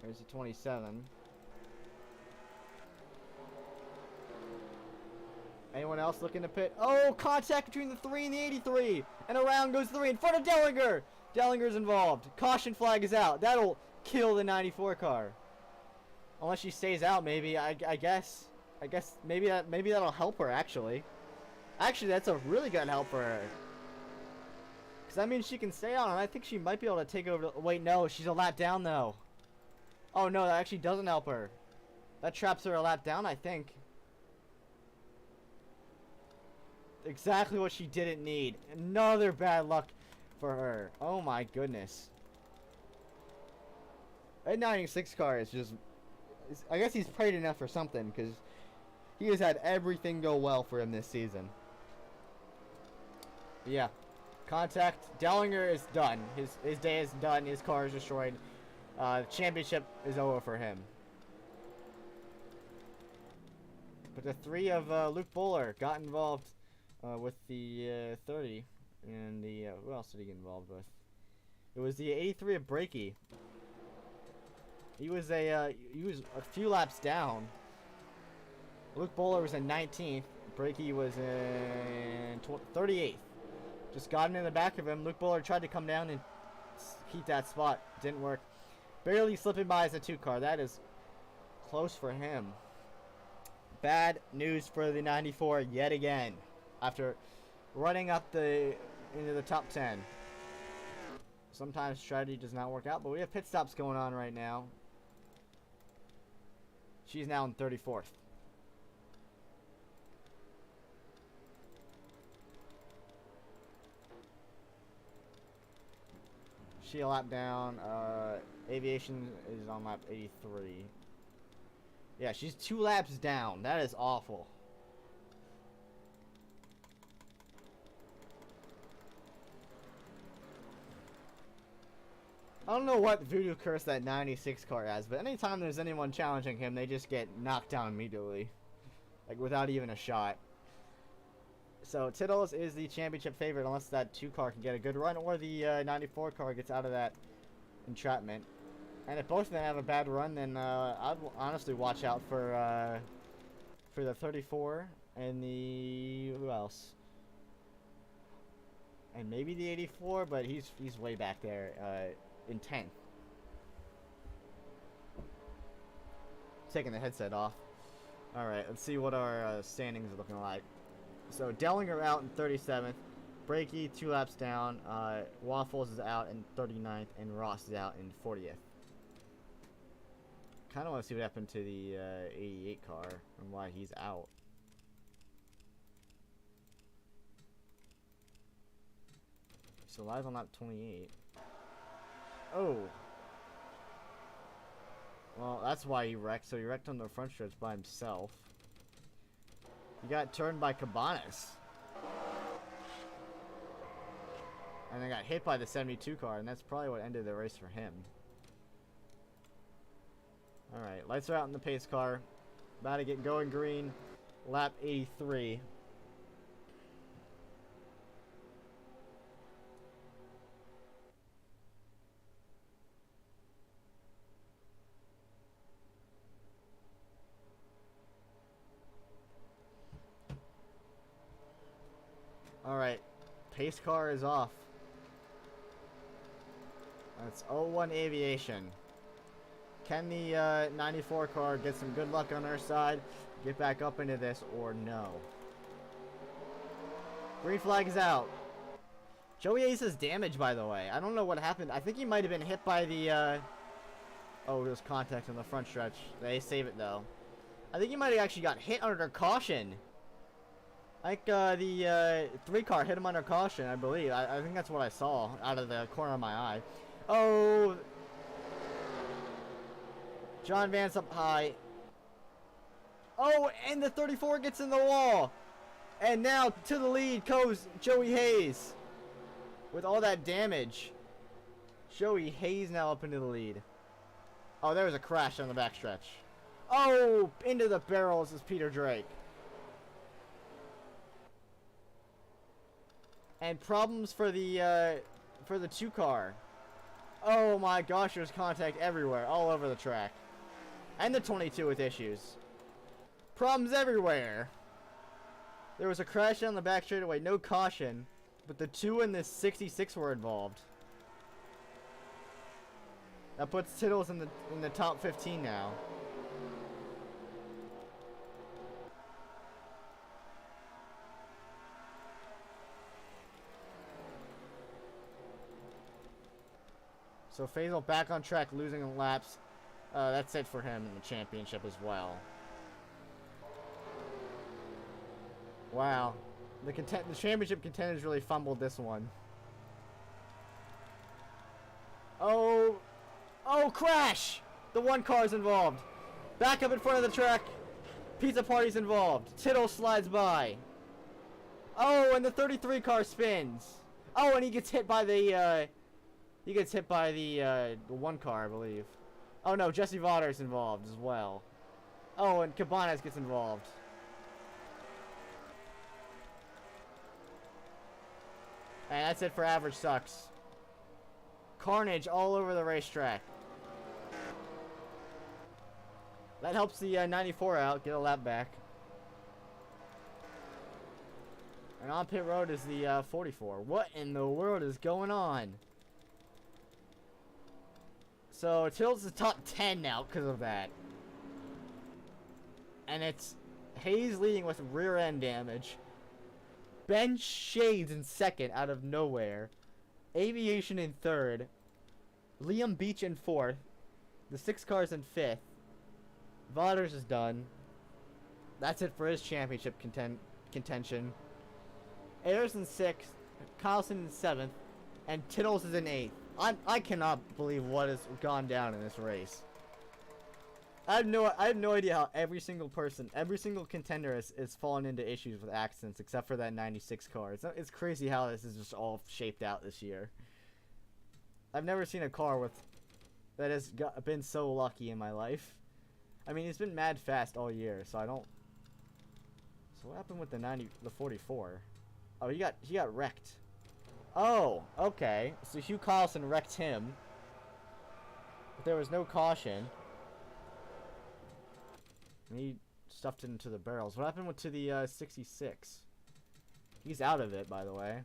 There's a 27. Anyone else looking to pit? Oh, contact between the 3 and the 83. And around goes 3 in front of Dellinger. Dellinger's involved. Caution flag is out. That'll kill the 94 car. Unless she stays out, maybe. I guess maybe that'll help her, actually. Actually, that's a really good help for her. Because that means she can stay on, and I think she might be able to take over. Wait, no, she's a lap down, though. Oh, no, that actually doesn't help her. That traps her a lap down, I think. Exactly what she didn't need. Another bad luck for her. Oh, my goodness. That 96 car is just... I guess he's prayed enough for something, because he has had everything go well for him this season. But yeah. Contact. Dellinger is done. His day is done. His car is destroyed. Championship is over for him. But the 3 of Luke Bowler got involved with the 30. And the... who else did he get involved with? It was the 83 of Breaky. He was a few laps down. Luke Bowler was in 19th. Breaky was in 38th. Just got in the back of him. Luke Bowler tried to come down and keep that spot. Didn't work. Barely slipping by as a 2 car. That is close for him. Bad news for the 94 yet again. After running up into the top 10. Sometimes strategy does not work out, but we have pit stops going on right now. She's now in 34th. She a lap down. Aviation is on lap 83. Yeah, she's 2 laps down. That is awful. I don't know what voodoo curse that 96 car has, but anytime there's anyone challenging him, they just get knocked down immediately. Like, without even a shot. So, Tittles is the championship favorite unless that 2 car can get a good run, or the 94 car gets out of that entrapment. And if both of them have a bad run, then I'd honestly watch out for the 34 and the... who else? And maybe the 84, but he's way back there. In 10th. Taking the headset off. Alright, let's see what our standings are looking like. So, Dellinger out in 37th. Breaky 2 laps down. Waffles is out in 39th. And Ross is out in 40th. Kind of want to see what happened to the 88 car and why he's out. So, live on lap 28. Oh. Well, that's why he wrecked. So he wrecked on the front stretch by himself. He got turned by Cabanas. And then got hit by the 72 car, and that's probably what ended the race for him. Alright, lights are out in the pace car. About to get going green. Lap 83. Alright, pace car is off. That's 01 Aviation. Can the 94 car get some good luck on our side, get back up into this, or no? Green flag is out. Joey Ace is damaged, by the way. I don't know what happened. I think he might have been hit by the... Oh, there was contact on the front stretch. They save it, though. I think he might have actually got hit under caution. Like, the 3 car hit him under caution, I believe. I think that's what I saw out of the corner of my eye. Oh! John Vance up high. Oh, and the 34 gets in the wall. And now, to the lead goes Joey Hayes. With all that damage. Joey Hayes now up into the lead. Oh, there was a crash on the backstretch. Oh, into the barrels is Peter Drake. And problems for the 2 car. Oh my gosh, there's contact everywhere, all over the track. And the 22 with issues. Problems everywhere. There was a crash on the back straightaway, no caution. But the 2 and the 66 were involved. That puts Tittles in the top 15 now. So Faisal back on track, losing laps. That's it for him in the championship as well. Wow. The championship contenders really fumbled this one. Oh Oh, crash! The 1 car is involved. Back up in front of the track. Pizza Party's involved. Tittle slides by. Oh, and the 33 car spins. Oh, and he gets hit by the, the 1 car, I believe. Oh, no, Jesse Vatter's involved as well. Oh, and Cabanas gets involved. And that's it for Average Sucks. Carnage all over the racetrack. That helps the 94 out, get a lap back. And on pit road is the 44. What in the world is going on? So, Tittle's the top 10 now because of that. And it's Hayes leading with rear end damage. Ben Shades in second out of nowhere. Aviation in third. Liam Beach in fourth. The 6 cars in fifth. Vaughters is done. That's it for his championship contention. Ayers in sixth. Carlson in seventh. And Tittles is in eighth. I cannot believe what has gone down in this race. I have no idea how every single contender has fallen into issues with accidents, except for that 96 car. It's crazy how this is just all shaped out this year. I've never seen a car that has been so lucky in my life. I mean, it's been mad fast all year, so I don't. So what happened with the 44? Oh, he got wrecked. Oh, okay. So Hugh Carlson wrecked him. But there was no caution. And he stuffed it into the barrels. What happened to the 66? He's out of it, by the way.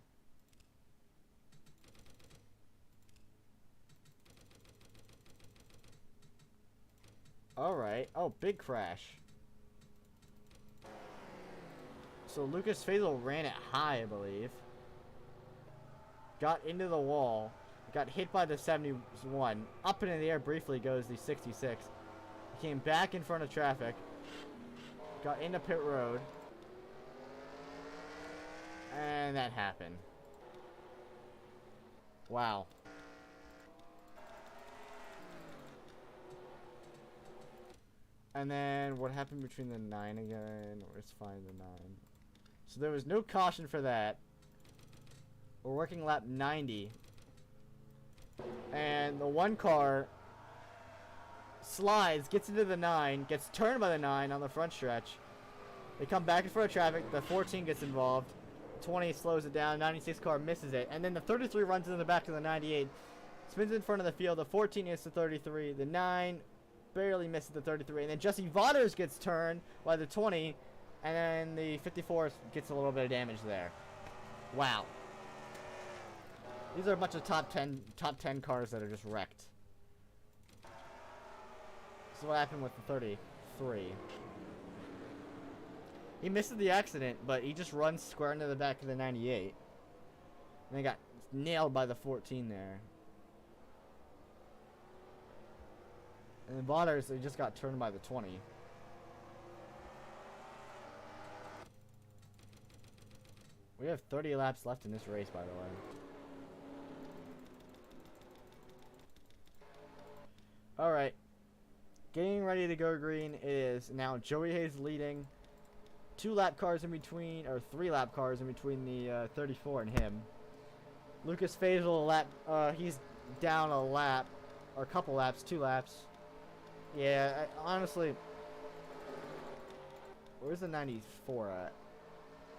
Alright. Oh, big crash. So Lucas Faisal ran it high, I believe. Got into the wall. Got hit by the 71. Up into the air briefly goes the 66. Came back in front of traffic. Got into pit road. And that happened. Wow. And then what happened between the 9 again? Let's find the 9. So there was no caution for that. We're working lap 90. And the 1 car slides, gets into the 9, gets turned by the 9 on the front stretch. They come back in front of traffic. The 14 gets involved. 20 slows it down. 96 car misses it. And then the 33 runs into the back of the 98. Spins in front of the field. The 14 hits the 33. The 9 barely misses the 33. And then Jesse Vaughters gets turned by the 20. And then the 54 gets a little bit of damage there. Wow. These are a bunch of top 10 cars that are just wrecked. This is what happened with the 33. He missed the accident, but he just runs square into the back of the 98. And he got nailed by the 14 there. And then Vaughters, he just got turned by the 20. We have 30 laps left in this race, by the way. Alright. Getting ready to go green. It is now Joey Hayes leading. 2 lap cars in between, or 3 lap cars in between the 34 and him. Lucas Faisal, he's down a lap, or a couple laps, 2 laps. Yeah, honestly, where's the 94 at?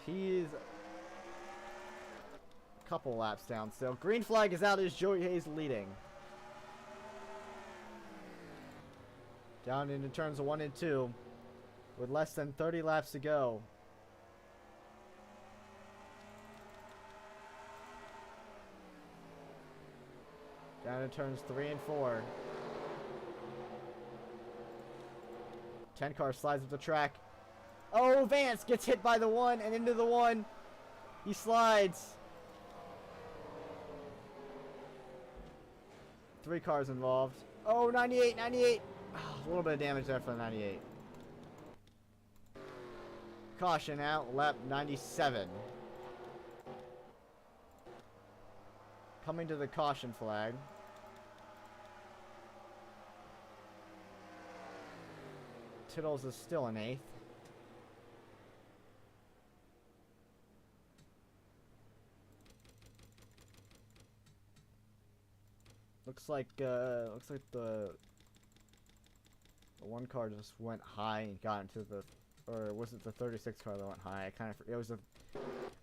He's a couple laps down still. Green flag is out as Joey Hayes leading. Down into turns 1 and 2. With less than 30 laps to go. Down to turns 3 and 4. 10 car slides up the track. Oh, Vance gets hit by the 1 and into the 1. He slides. 3 cars involved. Oh, 98, 98. Oh, a little bit of damage there for the 98. Caution out, lap 97. Coming to the caution flag. Tittles is still in 8th. Looks like the one car just went high and got into the, or was it the 36 car that went high? I kind of, it was a,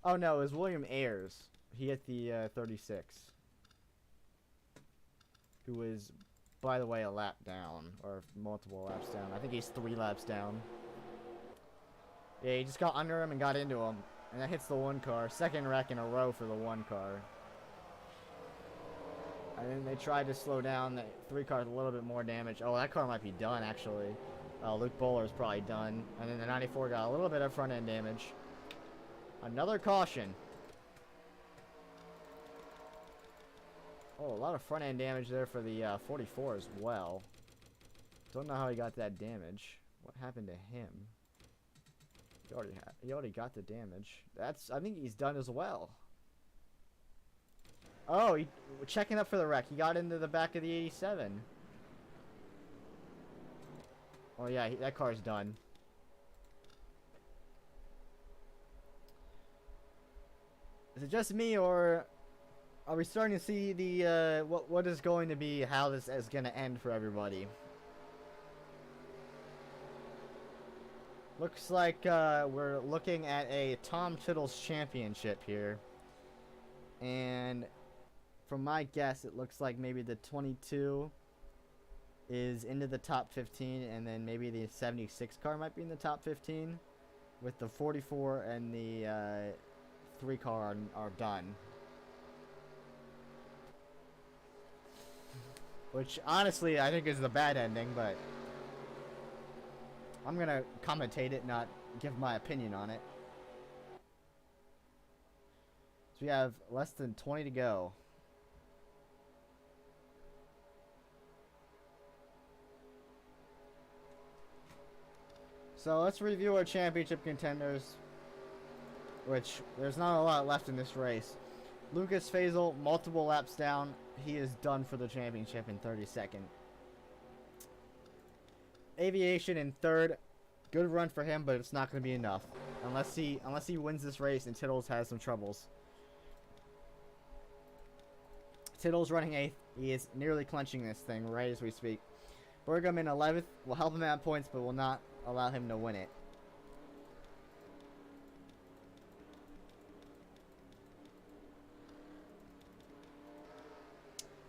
oh no, it was William Ayers. He hit the 36, who was, by the way, a lap down, or multiple laps down. I think he's 3 laps down. Yeah, he just got under him and got into him, and that hits the one car. Second wreck in a row for the one car. And then they tried to slow down. The 3 cars a little bit more damage. Oh, that car might be done, actually. Luke Bowler's probably done. And then the 94 got a little bit of front-end damage. Another caution. Oh, a lot of front-end damage there for the 44 as well. Don't know how he got that damage. What happened to him? He already got the damage. I think he's done as well. Oh, checking up for the wreck. He got into the back of the 87. Oh yeah, that car's done. Is it just me, or are we starting to see the what is going to be, how this is going to end for everybody? Looks like we're looking at a Tom Tittles championship here, and from my guess, it looks like maybe the 22 is into the top 15, and then maybe the 76 car might be in the top 15, with the 44 and the 3 car are done. Which, honestly, I think is the bad ending, but I'm going to commentate it, not give my opinion on it. So we have less than 20 to go. So let's review our championship contenders, which there's not a lot left in this race. Lucas Faisal, multiple laps down. He is done for the championship in 32nd. Aviation in 3rd. Good run for him, but it's not going to be enough unless he wins this race and Tittles has some troubles. Tittles running 8th. He is nearly clinching this thing right as we speak. Burgum in 11th. Will help him out points, but will not allow him to win it.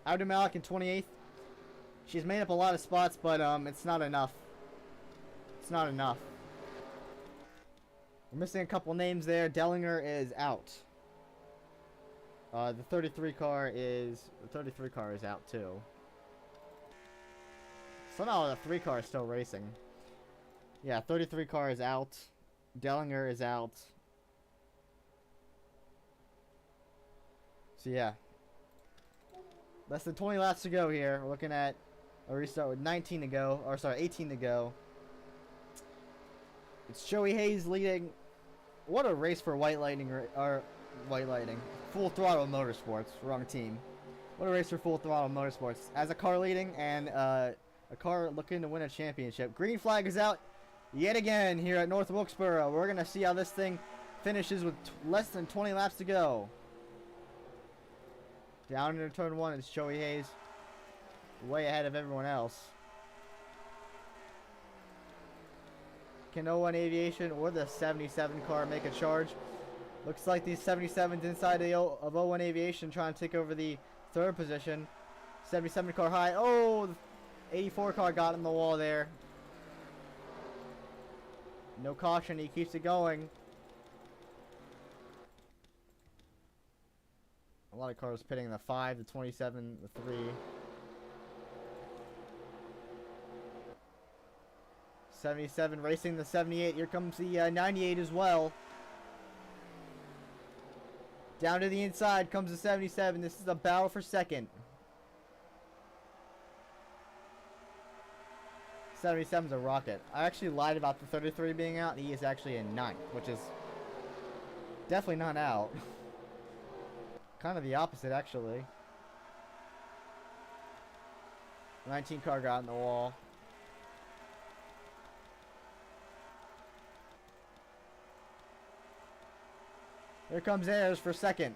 Abdu Malik in 28th. She's made up a lot of spots, but it's not enough. It's not enough. We're missing a couple names there. Dellinger is out. The 33 car is out too. Somehow the 3 car is still racing. Yeah, 33 car is out. Dellinger is out. So yeah. Less than 20 laps to go here. We're looking at a restart with 19 to go. Or sorry, 18 to go. It's Joey Hayes leading. What a race for White Lightning. Full Throttle Motorsports. Wrong team. What a race for Full Throttle Motorsports. As a car leading and a car looking to win a championship. Green flag is out yet again here at North Wilkesboro. We're going to see how this thing finishes with less than 20 laps to go. Down into turn 1, it's Joey Hayes. Way ahead of everyone else. Can 01 Aviation or the 77 car make a charge? Looks like these 77s inside of 01 Aviation trying to take over the 3rd position. 77 car high. Oh, the 84 car got in the wall there. No caution, he keeps it going. A lot of cars pitting the 5, the 27, the 3. 77 racing the 78. Here comes the 98 as well. Down to the inside comes the 77. This is a battle for second. 77's a rocket. I actually lied about the 33 being out. He is actually in 9th, which is definitely not out. Kind of the opposite, actually. 19 car got in the wall. Here comes Ayers for second.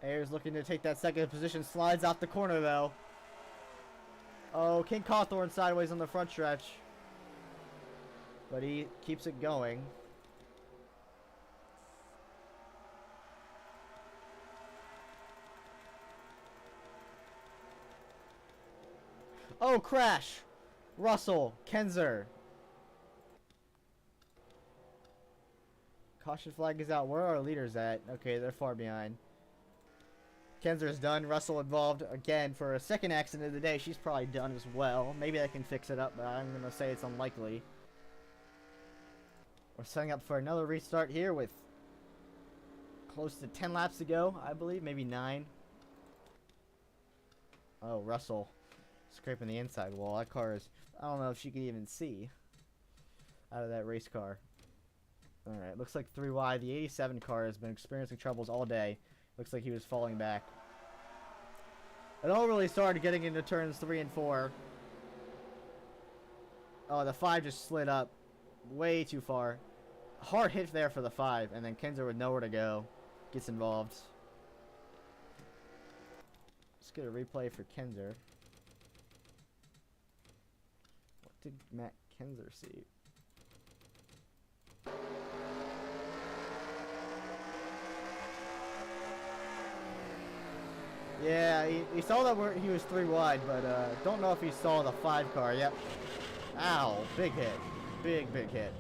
Ayers looking to take that second position. Slides off the corner, though. Oh, King Cawthorn sideways on the front stretch. But he keeps it going. Oh, crash! Russell, Kenzer. Caution flag is out. Where are our leaders at? Okay, they're far behind. Kenzer's done. Russell involved again for a second accident of the day. She's probably done as well. Maybe I can fix it up, but I'm going to say it's unlikely. We're setting up for another restart here with close to 10 laps to go, I believe. Maybe 9. Oh, Russell scraping the inside wall. That car is... I don't know if she can even see out of that race car. Alright, looks like 3 wide. The 87 car has been experiencing troubles all day. Looks like he was falling back. It all really started getting into turns 3 and 4. Oh, the 5 just slid up way too far. Hard hit there for the 5, and then Kenzer with nowhere to go gets involved. Let's get a replay for Kenzer. What did Matt Kenzer see? Yeah, he saw that he was 3 wide, but don't know if he saw the 5 car. Yep. Ow, big hit. Big hit.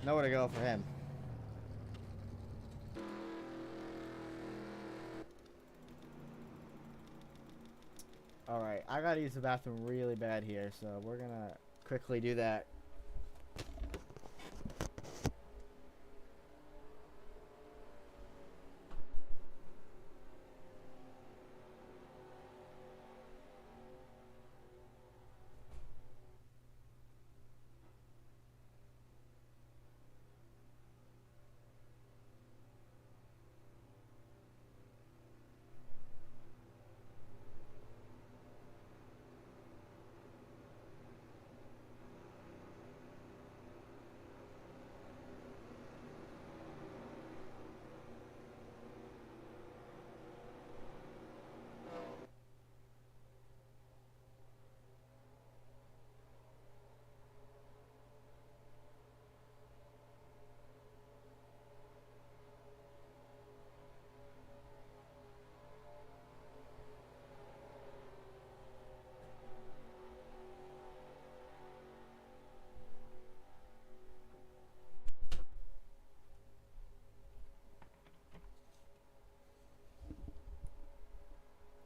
Nowhere to go for him. Alright, I gotta use the bathroom really bad here, so we're gonna quickly do that.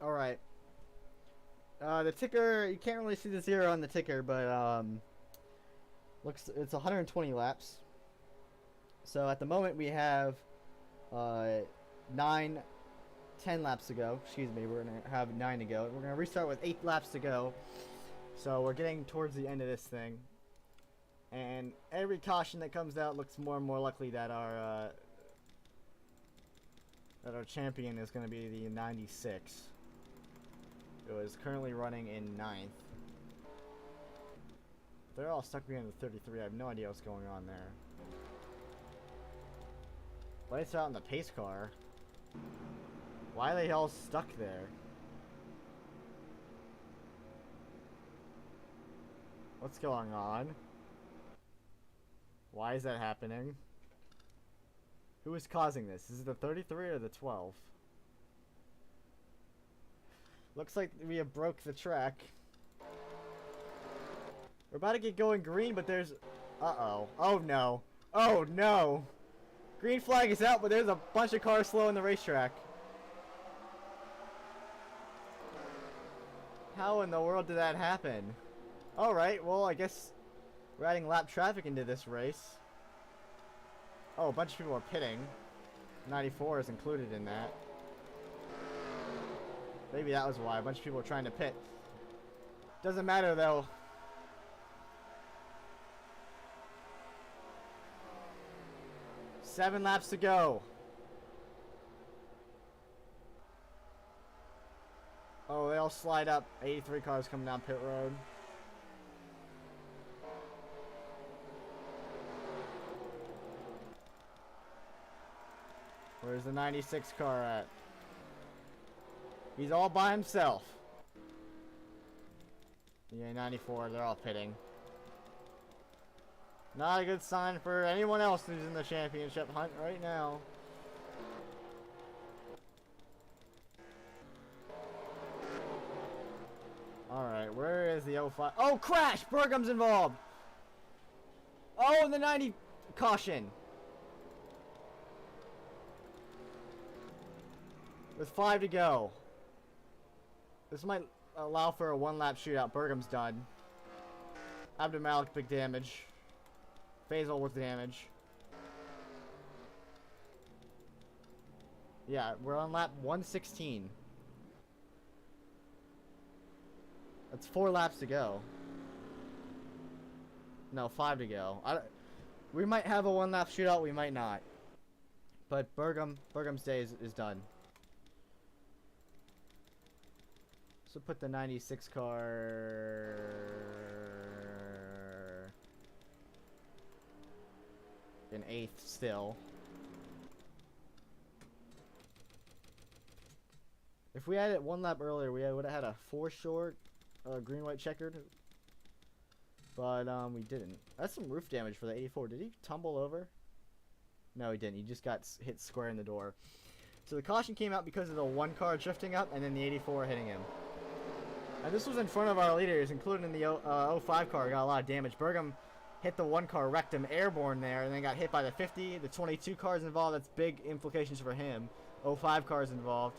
Alright. The ticker, you can't really see the 0 on the ticker, but looks it's 120 laps. So at the moment we have 10 laps to go. Excuse me, we're going to have 9 to go. We're going to restart with 8 laps to go. So we're getting towards the end of this thing. And every caution that comes out looks more and more likely that our champion is going to be the 96. It was currently running in 9th. They're all stuck behind the 33. I have no idea what's going on there. Lights out in the pace car. Why are they all stuck there? What's going on? Why is that happening? Who is causing this? Is it the 33 or the 12? Looks like we have broke the track. We're about to get going green, but there's... Uh-oh. Oh, no. Oh, no. Green flag is out, but there's a bunch of cars slow in the racetrack. How in the world did that happen? Alright, well, I guess we're adding lap traffic into this race. Oh, a bunch of people are pitting. 94 is included in that. Maybe that was why. A bunch of people are trying to pit. Doesn't matter, though. Seven laps to go. Oh, they all slide up. 83 cars coming down pit road. Where's the 96 car at? He's all by himself. Yeah, 94, they're all pitting. Not a good sign for anyone else who's in the championship hunt right now. Alright, where is the 05? Oh, crash! Burgum's involved! Oh, and the 90... Caution! With 5 to go. This might allow for a one-lap shootout. Burgum's done. Abdul big damage. Faisal with damage. Yeah, we're on lap 116. That's 4 laps to go. No, 5 to go. We might have a one-lap shootout, we might not. But Burgum's day is done. So put the 96 car in 8th still. If we had it one lap earlier, we would have had a 4 short green-white checkered. But we didn't. That's some roof damage for the 84. Did he tumble over? No, he didn't. He just got hit square in the door. So the caution came out because of the 1 car drifting up and then the 84 hitting him. And this was in front of our leaders, including the 05 car. Got a lot of damage. Burgum hit the 1 car, wrecked him airborne there, and then got hit by the 50. The 22 cars involved. That's big implications for him. 05 cars involved.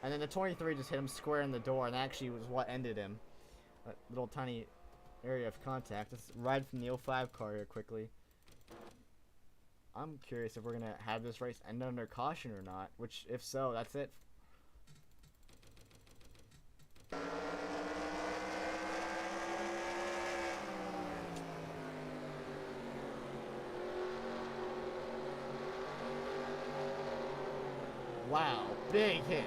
And then the 23 just hit him square in the door, and that actually was what ended him. That little tiny area of contact. Let's ride from the 05 car here quickly. I'm curious if we're going to have this race end under caution or not. Which, if so, that's it. Wow, big hit.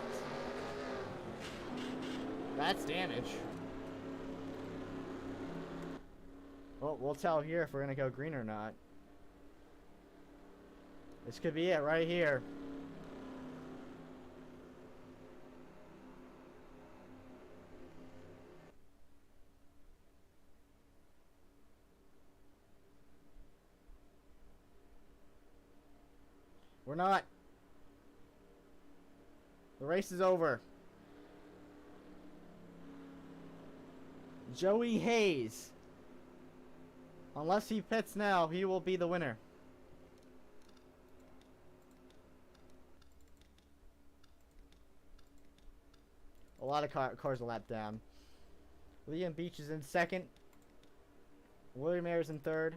That's damage. Well, we'll tell here if we're gonna go green or not. This could be it right here. We're not. The race is over. Joey Hayes. Unless he pits now, he will be the winner. A lot of cars a lap down. Liam Beach is in 2nd. William Ayers in 3rd.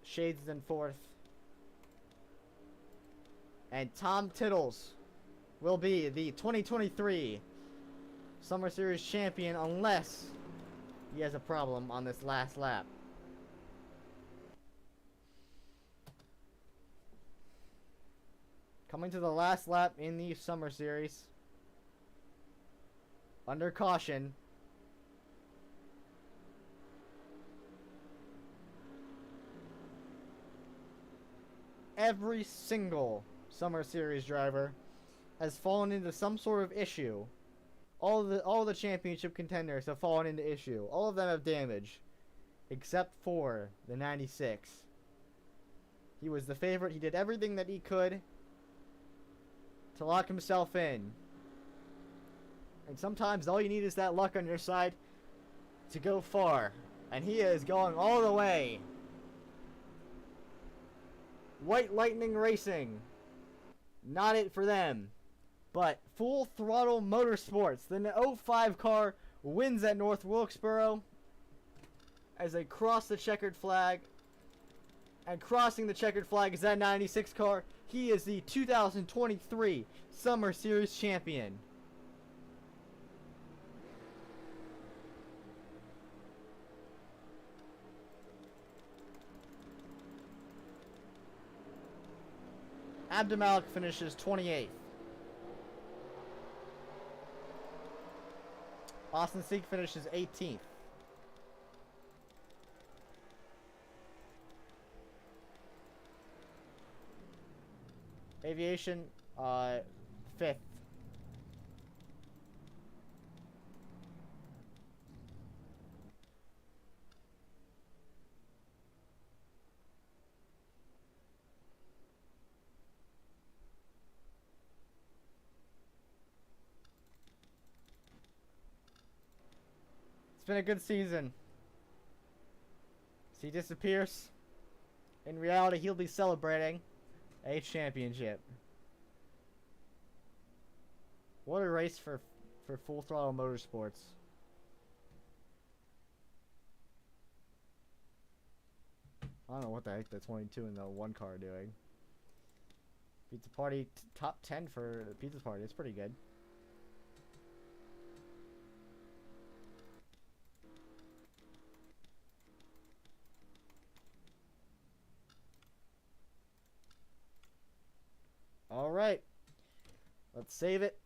Shades is in 4th. And Tom Tittles will be the 2023 Summer Series champion unless he has a problem on this last lap. Coming to the last lap in the Summer Series. Under caution. Every single Summer Series driver has fallen into some sort of issue. All the championship contenders have fallen into issue. All of them have damage. Except for the 96. He was the favorite. He did everything that he could to lock himself in. And sometimes all you need is that luck on your side to go far. And he is going all the way. White Lightning Racing. Not it for them. But Full Throttle Motorsports. The 05 car wins at North Wilkesboro as they cross the checkered flag. And crossing the checkered flag is that 96 car. He is the 2023 Summer Series champion. Abdul finishes 28th. Austin Seek finishes 18th. Aviation, 5th. It's been a good season. As he disappears, in reality, he'll be celebrating a championship. What a race for Full Throttle Motorsports. I don't know what the heck the 22 and the 1 car are doing. Pizza Party top 10 for the Pizza Party. It's pretty good. All right. Let's save it.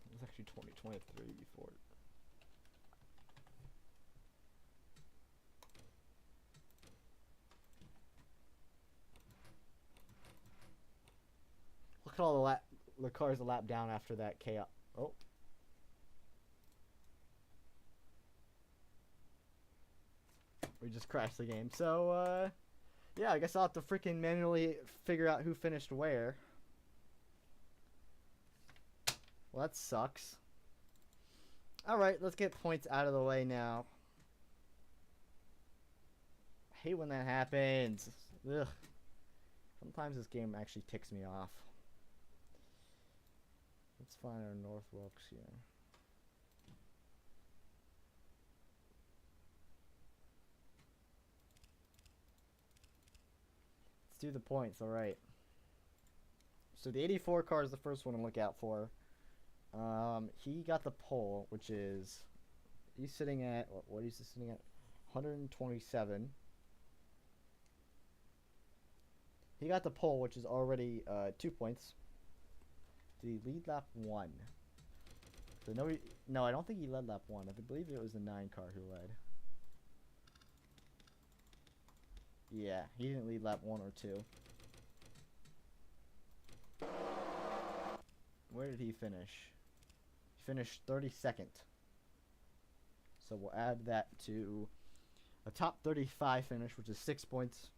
It was actually 2023 before. Look at all the cars a lap down after that chaos. Oh. We just crashed the game. So, yeah, I guess I'll have to freaking manually figure out who finished where. Well, that sucks. Alright, let's get points out of the way now. I hate when that happens. Ugh. Sometimes this game actually ticks me off. Let's find our North Wilkes here. Let's do the points, alright. So the 84 car is the first one to look out for. He got the pole, which is... He's sitting at... What is he sitting at? 127. He got the pole, which is already 2 points. Did he lead lap 1? So no, I don't think he led lap 1. I believe it was the 9 car who led. Yeah, he didn't lead lap 1 or 2. Where did he finish? He finished 32nd. So we'll add that to a top 35 finish, which is 6 points.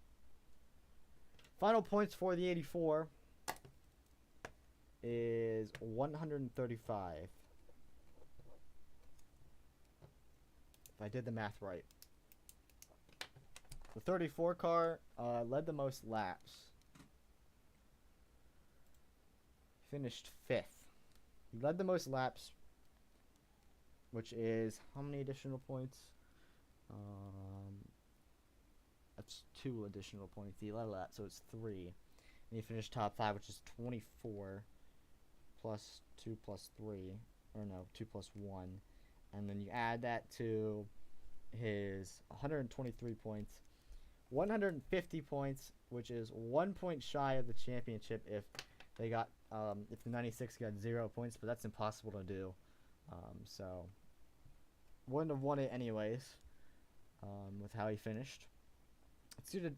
Final points for the 84 is 135. If I did the math right. The 34 car led the most laps. Finished 5th. He led the most laps, which is how many additional points? That's 2 additional points. He led a lap, so it's 3. And he finished top 5, which is 24 plus 2 plus 3. Or no, 2 plus 1. And then you add that to his 123 points. 150 points, which is 1 point shy of the championship if they got if the 96 got 0 points, but that's impossible to do. So wouldn't have won it anyways with how he finished.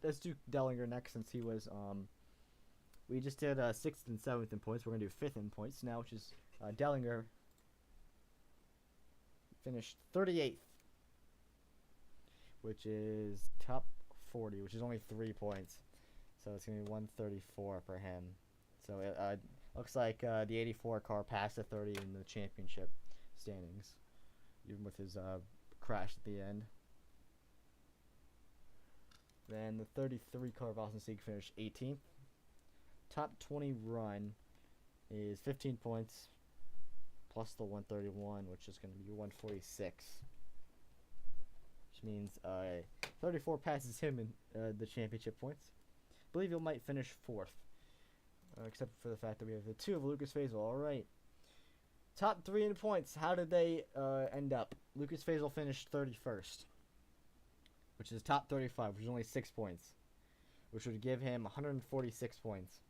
Let's do Dellinger next, since he was we just did 6th and 7th in points. We're gonna do 5th in points now, which is Dellinger finished 38th, which is top 40, which is only 3 points. So it's going to be 134 for him. So it looks like the 84 car passed the 30 in the championship standings, even with his crash at the end. Then the 33 car of Austin Sieg finished 18th. Top 20 run is 15 points, plus the 131, which is going to be 146. Which means 34 passes him in the championship points. I believe he might finish 4th. Except for the fact that we have the 2 of Lucas Faisal. Alright. Top 3 in points. How did they end up? Lucas Faisal finished 31st. which is top 35, which is only 6 points, which would give him 146 points.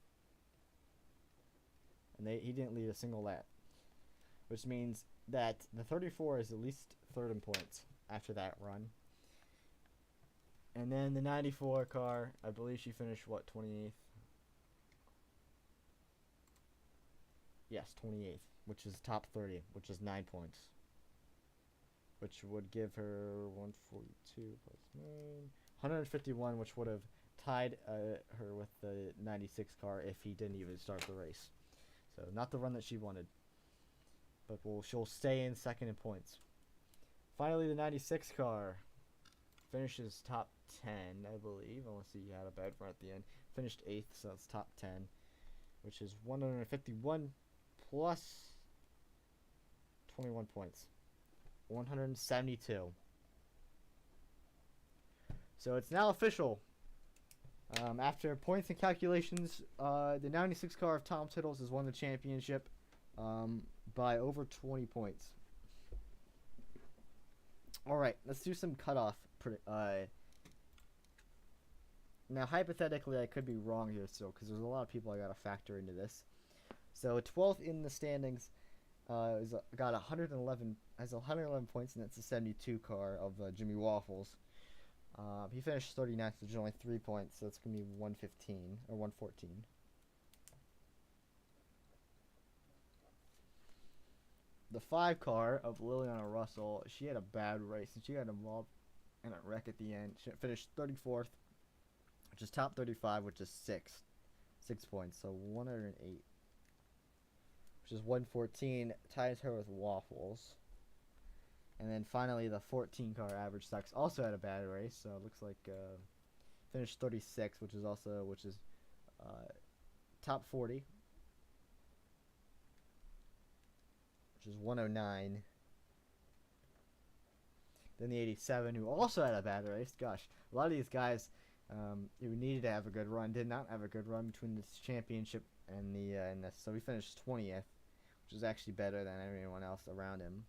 And he didn't lead a single lap, which means that the 34 is at least third in points after that run. And then the 94 car, I believe she finished, what, 28th? Yes, 28th, which is top 30, which is 9 points. Which would give her 142 plus 9, 151, which would have tied her with the 96 car if he didn't even start the race. So not the run that she wanted. But she'll stay in second in points. Finally, the 96 car finishes top 10, I believe. Unless he had a bad run at the end. Finished 8th, so it's top 10. Which is 151 plus 21 points. 172. So it's now official. After points and calculations, the 96 car of Tom Tiddles has won the championship by over 20 points. Alright, let's do some cutoff. Now, hypothetically, I could be wrong here still, because there's a lot of people I got to factor into this. So, 12th in the standings got 111, has 111 points, and that's the 72 car of Jimmy Waffles. He finished 39th, which is only 3 points, so it's going to be 115, or 114. The 5 car of Liliana Russell, she had a bad race, and she got involved in a wreck at the end. She finished 34th, which is top 35, which is 6 points, so 108. Which is 114, ties her with Waffles. And then finally, the 14 car Average Sucks also had a bad race, so it looks like finished 36, which is top 40, which is 109. Then the 87, who also had a bad race. Gosh, a lot of these guys who needed to have a good run did not have a good run between this championship and this. So he finished 20th, which is actually better than everyone else around him.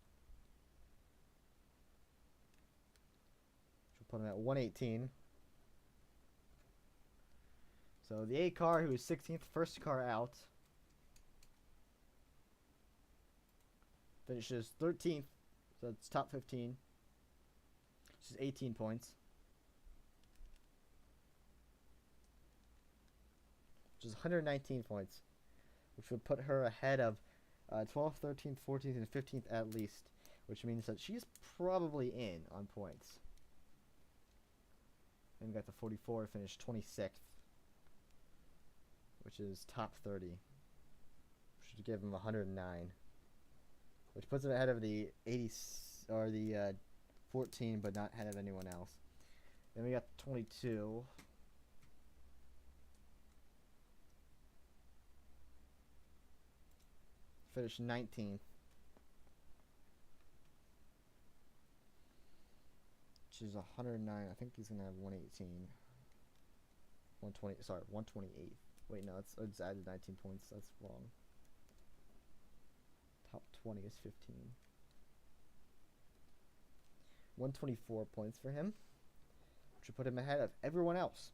Put him at 118. So the 8 car, who was 16th, first car out, finishes 13th, so it's top 15, which is 18 points, which is 119 points, which would put her ahead of 12th, 13th, 14th, and 15th at least, which means that she's probably in on points. Then we got the 44, finished 26th, which is top 30, which should give him 109, which puts him ahead of the 80 or the 14, but not ahead of anyone else. Then we got 22. Finished 19th. Which is 109. I think he's going to have 118. 120. Sorry, 128. Wait, no, it's added 19 points. That's wrong. Top 20 is 15. 124 points for him, which would put him ahead of everyone else.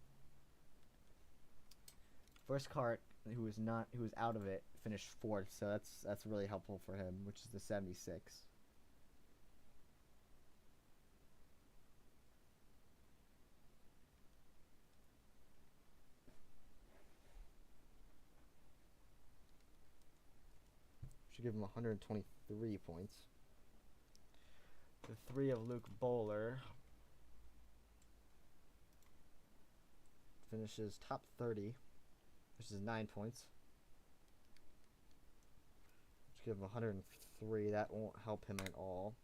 First car who was out of it finished 4th, so that's really helpful for him, which is the 76. Should give him 123 points. The 3 of Luke Bowler finishes top 30, which is 9 points. Should give him 103. That won't help him at all.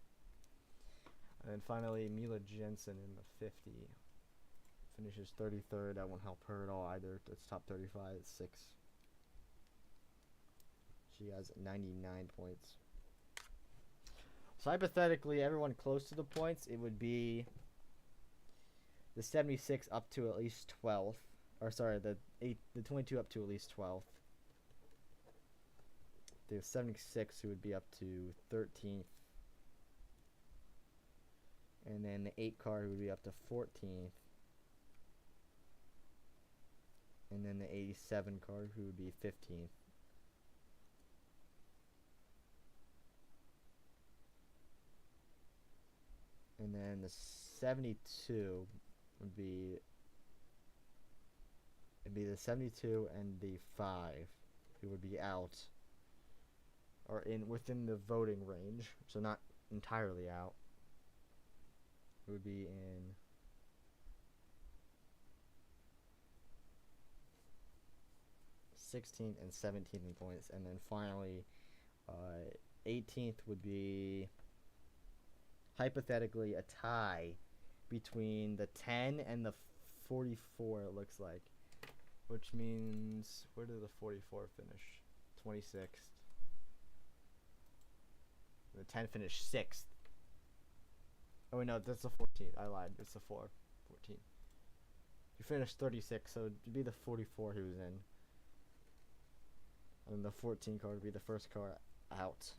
And then finally, Mila Jensen in the 50 finishes 33rd. That won't help her at all either. That's top 35. It's 6. She has 99 points. So hypothetically, everyone close to the points, it would be the 76 up to at least 12th. Or sorry, the 22 up to at least 12th. The 76 who would be up to 13th. And then the 8 car would be up to 14th. And then the 87 car who would be 15th. And then the 72 would be, it'd be the 72 and the 5 who would be out, or within the voting range, so not entirely out. It would be in 16th and 17th in points, and then finally 18th would be hypothetically a tie between the 10 and the 44, it looks like, which means, where did the 44 finish? 26th. The 10 finished 6th. Oh wait, no, that's the 14th. I lied. It's the 14th. You finished 36, so it'd be the 44 he was in. And the 14 car would be the first car out.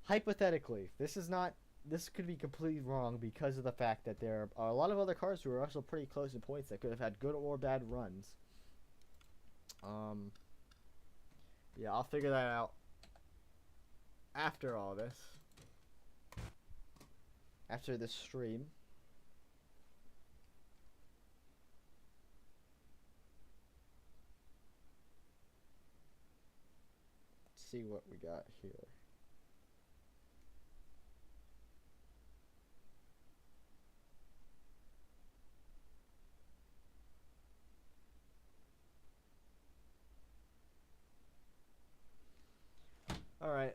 Hypothetically, this could be completely wrong because of the fact that there are a lot of other cars who are also pretty close in points that could have had good or bad runs. Yeah, I'll figure that out after all this. After this stream. Let's see what we got here. All right,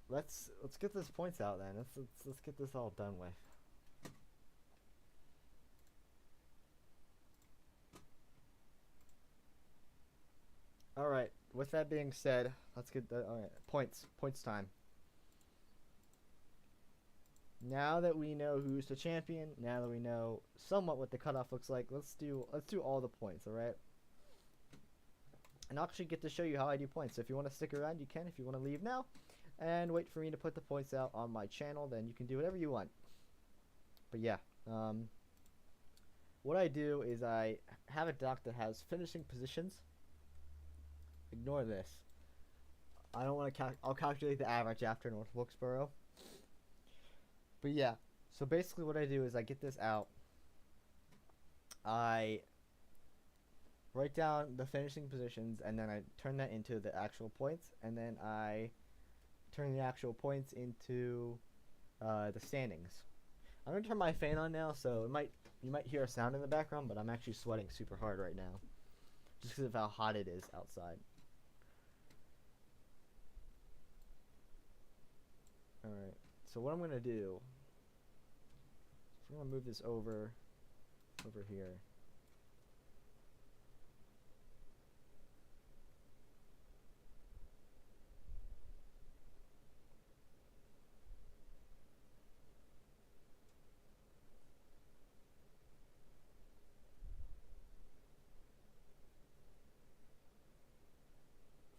let's get these points out then. Let's get this all done with. All right. With that being said, let's get the points time. Now that we know who's the champion, now that we know somewhat what the cutoff looks like, let's do all the points. All right. And I'll actually get to show you how I do points. So if you want to stick around, you can. If you want to leave now and wait for me to put the points out on my channel, then you can do whatever you want. But yeah, what I do is I have a doc that has finishing positions. Ignore this. I don't want to I'll calculate the average after North Wilkesboro. But yeah, so basically what I do is I get this out. I write down the finishing positions, and then I turn that into the actual points, and then I turn the actual points into the standings. I'm gonna turn my fan on now, so you might hear a sound in the background, but I'm actually sweating super hard right now, just because of how hot it is outside. All right. So what I'm gonna do, I'm gonna move this over here.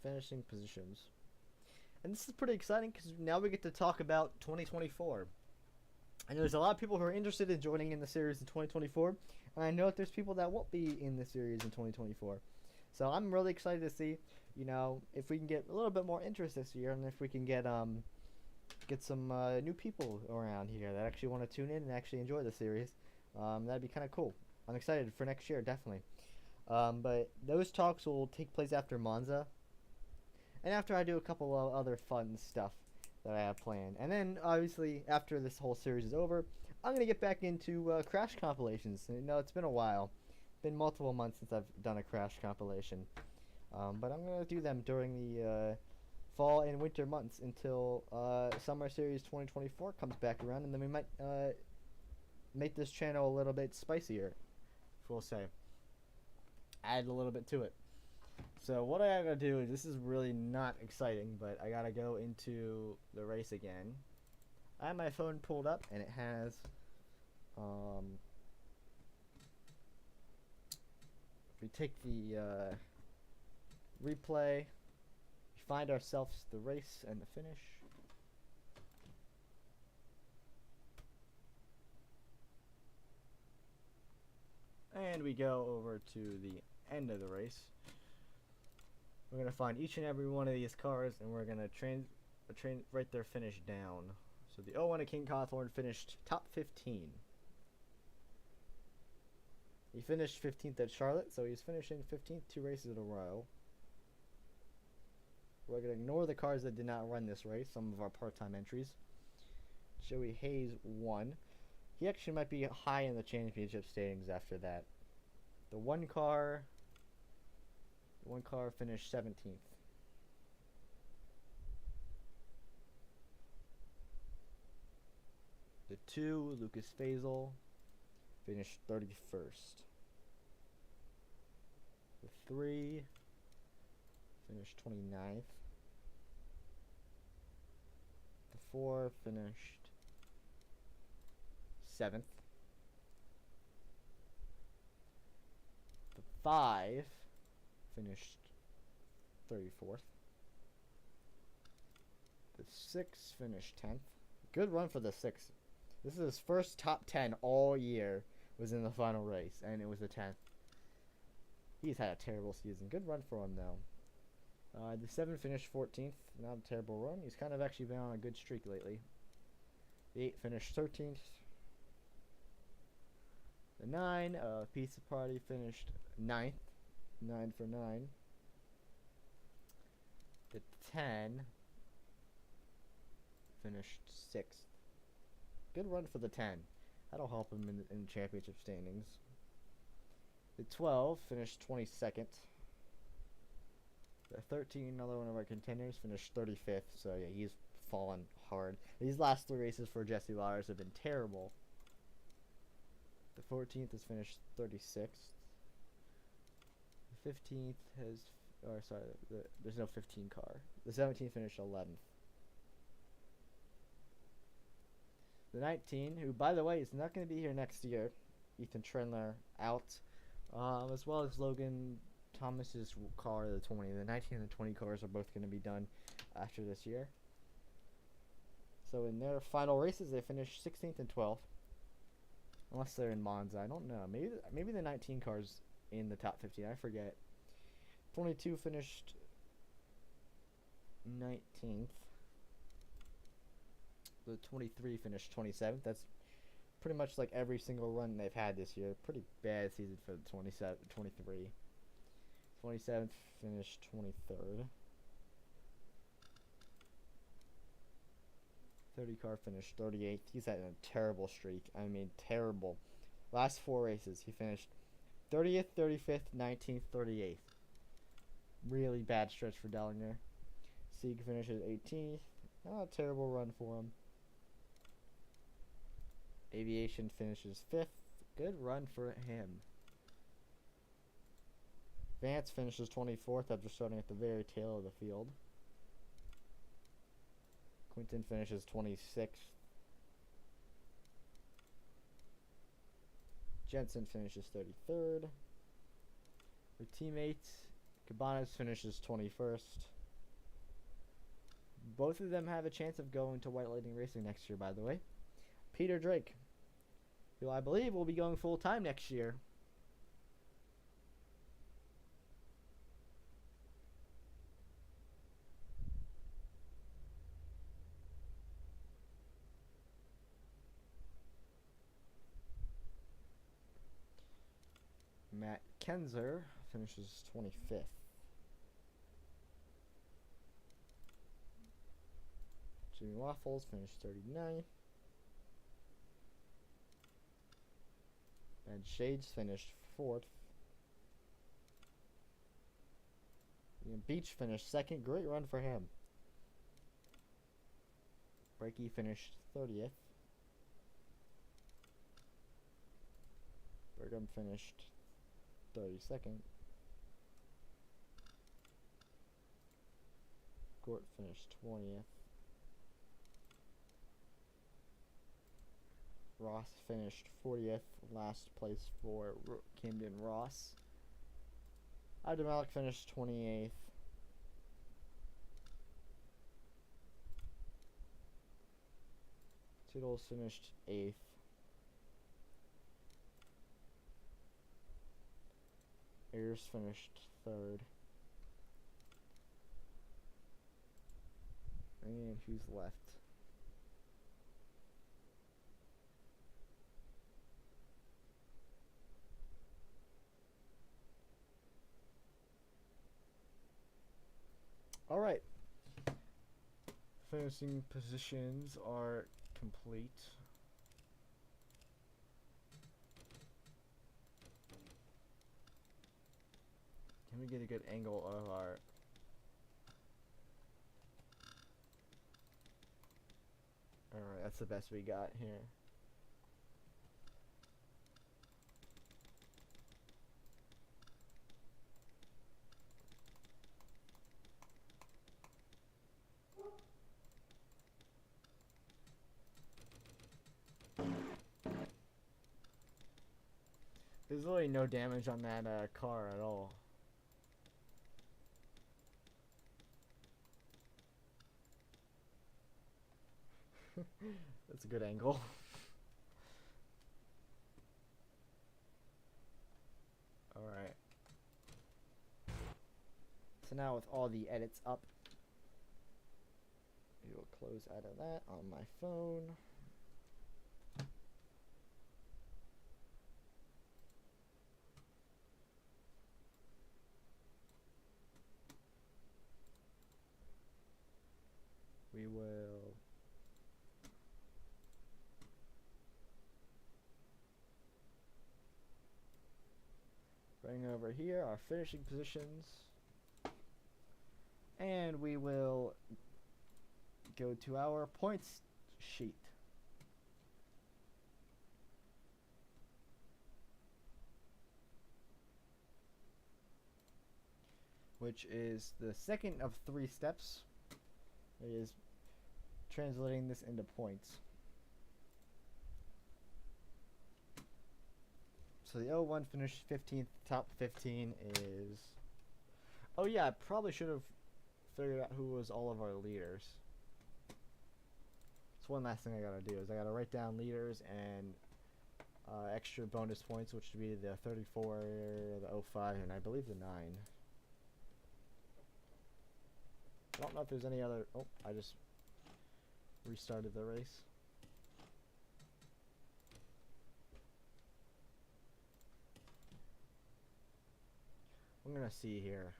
Finishing positions. And this is pretty exciting because now we get to talk about 2024. I know there's a lot of people who are interested in joining in the series in 2024, and I know that there's people that won't be in the series in 2024. So I'm really excited to see, you know, if we can get a little bit more interest this year, and if we can get some new people around here that actually want to tune in and actually enjoy the series. That'd be kind of cool. I'm excited for next year, definitely. But those talks will take place after Monza. And after I do a couple of other fun stuff that I have planned. And then, obviously, after this whole series is over, I'm going to get back into Crash compilations. You know, it's been a while. It's been multiple months since I've done a Crash compilation. But I'm going to do them during the fall and winter months until Summer Series 2024 comes back around. And then we might make this channel a little bit spicier, we'll say. Add a little bit to it. So what I gotta do is, this is really not exciting, but I gotta go into the race again. I have my phone pulled up, and it has if we take the replay, we find ourselves the race and the finish. And we go over to the end of the race. We're going to find each and every one of these cars, and we're going to write their finish down. So the 01 at King Cawthorn finished top 15. He finished 15th at Charlotte, so he's finishing 15th 2 races in a row. We're going to ignore the cars that did not run this race, some of our part-time entries. Joey Hayes won. He actually might be high in the championship standings after that. The one car finished 17th. The 2, Lucas Faisal, finished 31st. The 3 finished 29th. The 4 finished 7th. The 5 finished 34th. The 6 finished 10th. Good run for the 6. This is his first top 10 all year was in the final race, and it was the 10th. He's had a terrible season. Good run for him, though. The 7 finished 14th. Not a terrible run. He's kind of actually been on a good streak lately. The 8 finished 13th. The 9, Pizza Party, finished 9th. 9 for 9. The 10 finished 6th. Good run for the 10. That'll help him in championship standings. The 12 finished 22nd. The 13, another one of our contenders, finished 35th. So yeah, he's fallen hard. These last 3 races for Jesse Lars have been terrible. The 14th has finished 36th. The 15th has, there's no 15 car. The 17th finished 11th. The 19, who by the way is not going to be here next year, Ethan Trendler out, as well as Logan Thomas's car, the 20. The 19 and the 20 cars are both going to be done after this year. So in their final races, they finished 16th and 12th. Unless they're in Monza, I don't know. Maybe the 19 cars in the top 15. I forget. 22 finished 19th. The 23 finished 27th. That's pretty much like every single run they've had this year. Pretty bad season for the 23. 27th finished 23rd. 30 car finished 38th. He's had a terrible streak. I mean, terrible. Last 4 races, he finished 30th, 35th, 19th, 38th. Really bad stretch for Dellinger. Sieg finishes 18th. Not a terrible run for him. Aviation finishes 5th. Good run for him. Vance finishes 24th after starting at the very tail of the field. Quinton finishes 26th. Jensen finishes 33rd. Her teammates, Cabanas finishes 21st. Both of them have a chance of going to White Lightning Racing next year, by the way. Peter Drake, who I believe will be going full-time next year. Matt Kenzer finishes 25th. Jimmy Waffles finished 39th. And Shades finished 4th. Ian Beach finished 2nd. Great run for him. Breaky finished 30th. Bergam finished 32nd. Gort finished 20th. Ross finished 40th. Last place for Camden Ross. Abdemalik finished 28th. Toodles finished 8th. Ayers finished third. And who's left? All right. Finishing positions are complete. Can we get a good angle of our... Alright, that's the best we got here. There's really no damage on that car at all. That's a good angle. Alright. So now with all the edits up, we will close out of that on my phone. We will bring over here our finishing positions, and we will go to our points sheet. Which is the second of 3 steps. It is translating this into points. So the 01 finished 15th. Top 15 is... Oh yeah, I probably should have figured out who was all of our leaders. So one last thing I gotta do is I gotta write down leaders and extra bonus points, which would be the 34, the 05, and I believe the 9. I don't know if there's any other... Oh, I just restarted the race. I'm gonna see here.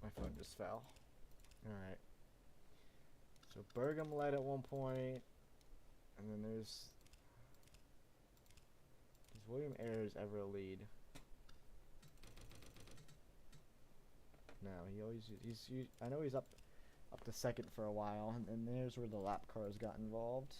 My phone just fell. Alright. So Bergam led at one point, and then there's... Does William Ayers ever lead? No, he always... I know he's up to second for a while, and there's where the lap cars got involved.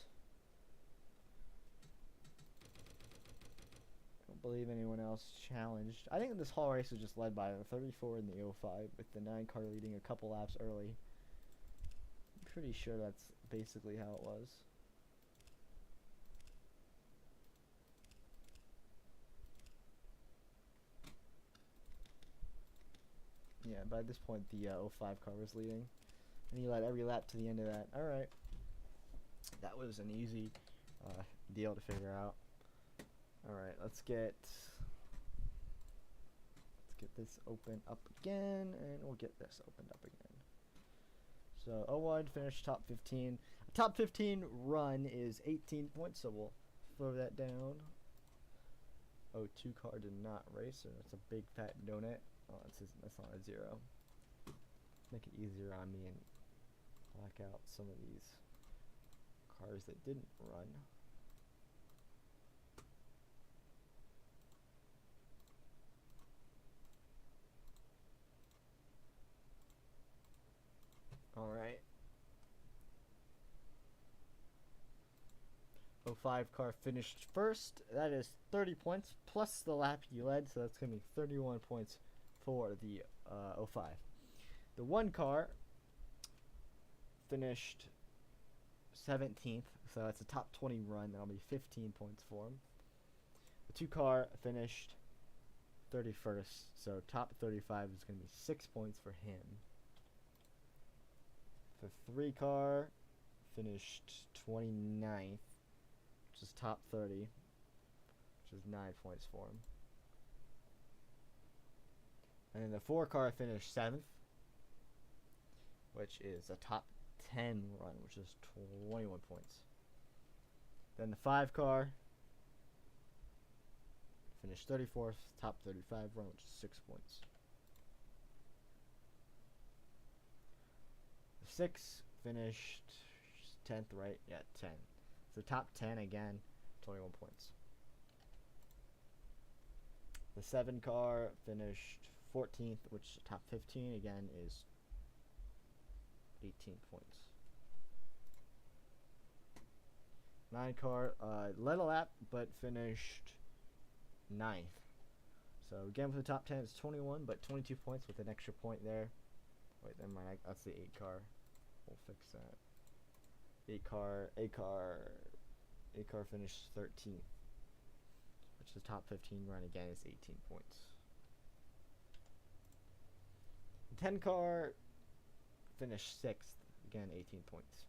I don't believe anyone else challenged. I think this whole race was just led by the 34 and the 05, with the 9 car leading a couple laps early. I'm pretty sure that's basically how it was. Yeah, by this point the 05 car was leading, and he led every lap to the end of that. Alright. That was an easy deal to figure out. Alright, let's get this open up again, and we'll get this opened up again. So 01 finished top 15. A top 15 run is 18 points, so we'll throw that down. 02 car did not race, so it's a big fat donut. Oh, that's not a 0. Make it easier on me and black out some of these cars that didn't run. Alright. 05 car finished first. That is 30 points plus the lap he led, so that's going to be 31 points for the 05. The one car finished 17th, so it's a top 20 run. That'll be 15 points for him. The 2 car finished 31st, so top 35 is going to be 6 points for him. The 3 car finished 29th, which is top 30, which is 9 points for him. And then the 4 car finished 7th, which is a top 10 run, which is 21 points. Then the 5 car finished 34th, top 35 run, which is 6 points. The 6 finished 10th, right? Yeah, 10. So top 10 again, 21 points. The 7 car finished 14th, which top 15 again is 18 points. 9 car led a lap but finished 9th. So again for the top 10 it's 21, but 22 points with an extra point there. Wait, never mind. That's the 8 car. We'll fix that. 8 car finished 13th, which is top 15 run again is 18 points. The 10 car finished 6th, again 18 points.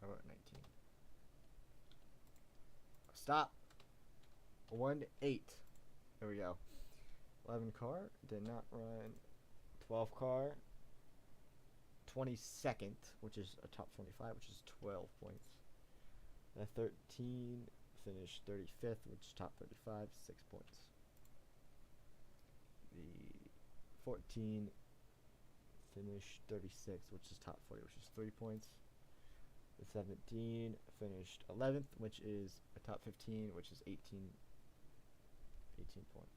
I wrote 19. Stop. 1-8. There we go. 11 car did not run. 12 car 22nd, which is a top 25, which is 12 points. The 13 finished 35th, which is top 35, 6 points. The 14 finished 36th, which is top 40, which is 3 points. The 17 finished 11th, which is a top 15, which is 18 points.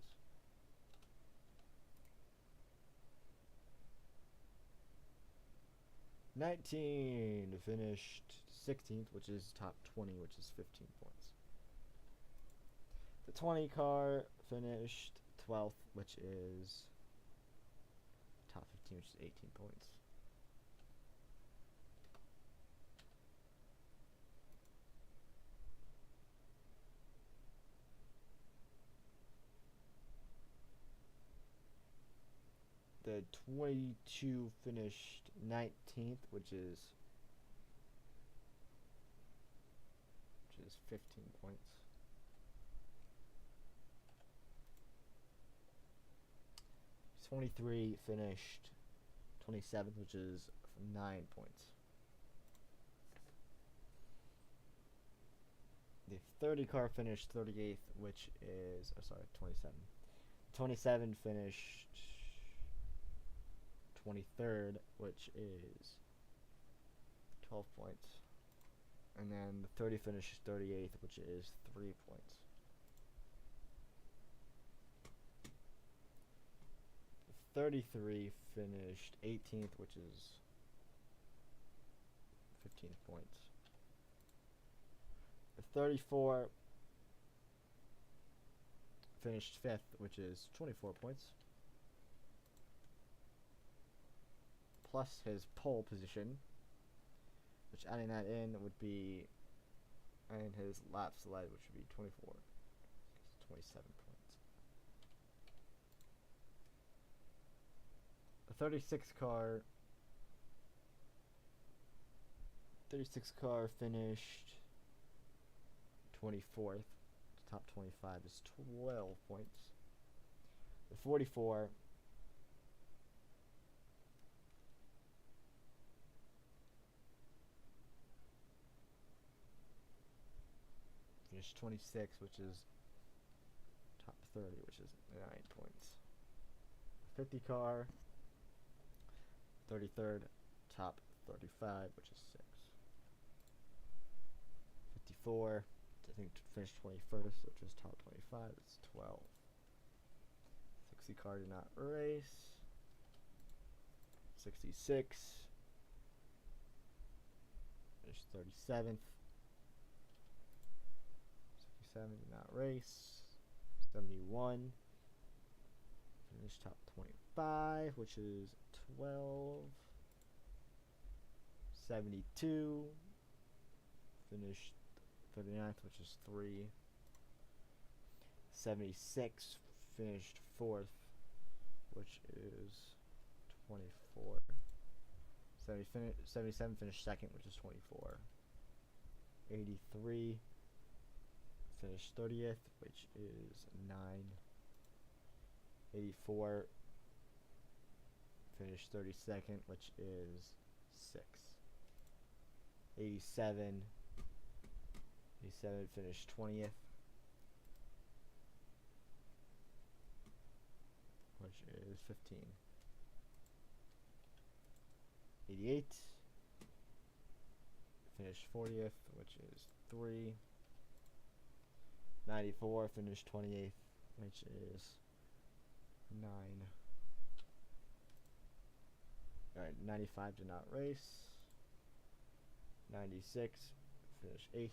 '19 finished 16th, which is top 20, which is 15 points. The 20 car finished 12th, which is top 15, which is 18 points. The 22 finished 19th, which is 15 points. The 23 finished 27th, which is 9 points. The 30 car finished 38th, which is 27. 27 finished 23rd, which is 12 points. And then the 30 finishes 38th, which is 3 points. The 33 finished 18th, which is 15 points. The 34 finished 5th, which is 24 points. Plus his pole position, which adding that in would be, and his laps led, which would be 24, 27 points. The 36 car finished 24th. Top 25 is 12 points. The 44 finished 26, which is top 30, which is 9 points. 50 car 33rd, top 35, which is 6. 54, I think finished 21st, which is top 25, it's 12. 60 car did not race. 66 finished 37th. 67 did not race. 71 Finished top 25, which is 12. 72. Finished 39th, which is 3. 76. Finished 4th, which is 24. 77 finished 2nd, which is 24. 83 finished 30th, which is 9. 84 finished 32nd, which is 6. 87 finished 20th, which is 15. 88 finished 40th, which is 3. 94 finished 28th, which is 9. Alright, 95 did not race. 96 finished 8th.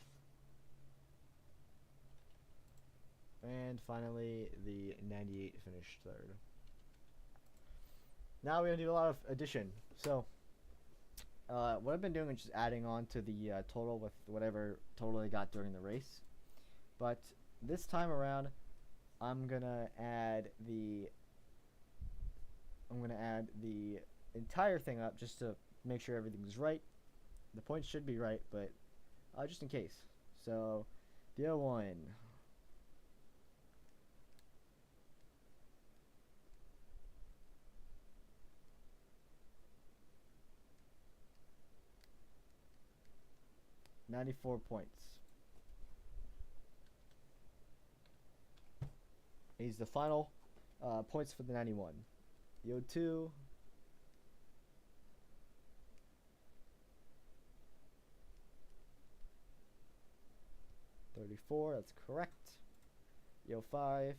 And finally, the 98 finished 3rd. Now we're going to do a lot of addition. So, what I've been doing is just adding on to the total with whatever total I got during the race. But this time around, I'm going to add the entire thing up just to make sure everything's right. The points should be right, but just in case. So, the 01. $94 points. He's the final points for the 91. The 02. $34, that's correct. The 05.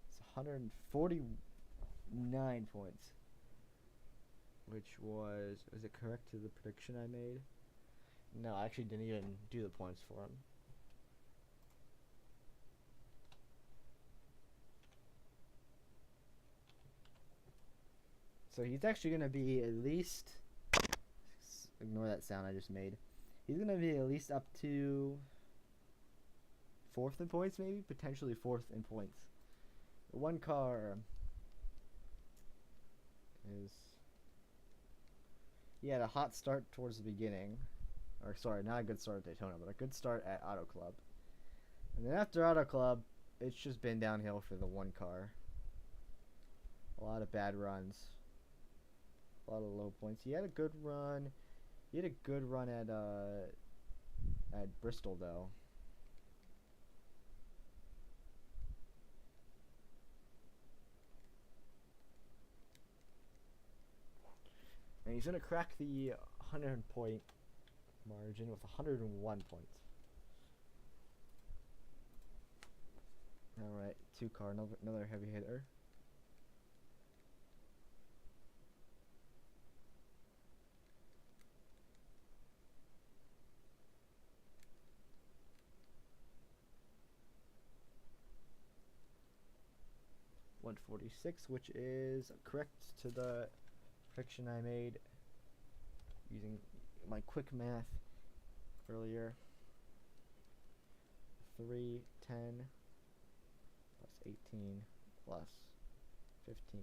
It's 149 points. Which was it correct to the prediction I made? No, I actually didn't even do the points for him. So he's actually going to be at least, ignore that sound I just made. He's going to be at least up to 4th in points, maybe? Potentially 4th in points. One car is, he had a hot start towards the beginning. Or sorry, not a good start at Daytona, but a good start at Auto Club. And then after Auto Club, it's just been downhill for the one car. A lot of bad runs. A lot of low points. He had a good run. He had a good run at Bristol though. And he's gonna crack the 100-point margin with 101 points. Alright, 2 car, another heavy hitter. $146, which is correct to the prediction I made using my quick math earlier. 310 plus 18 plus 15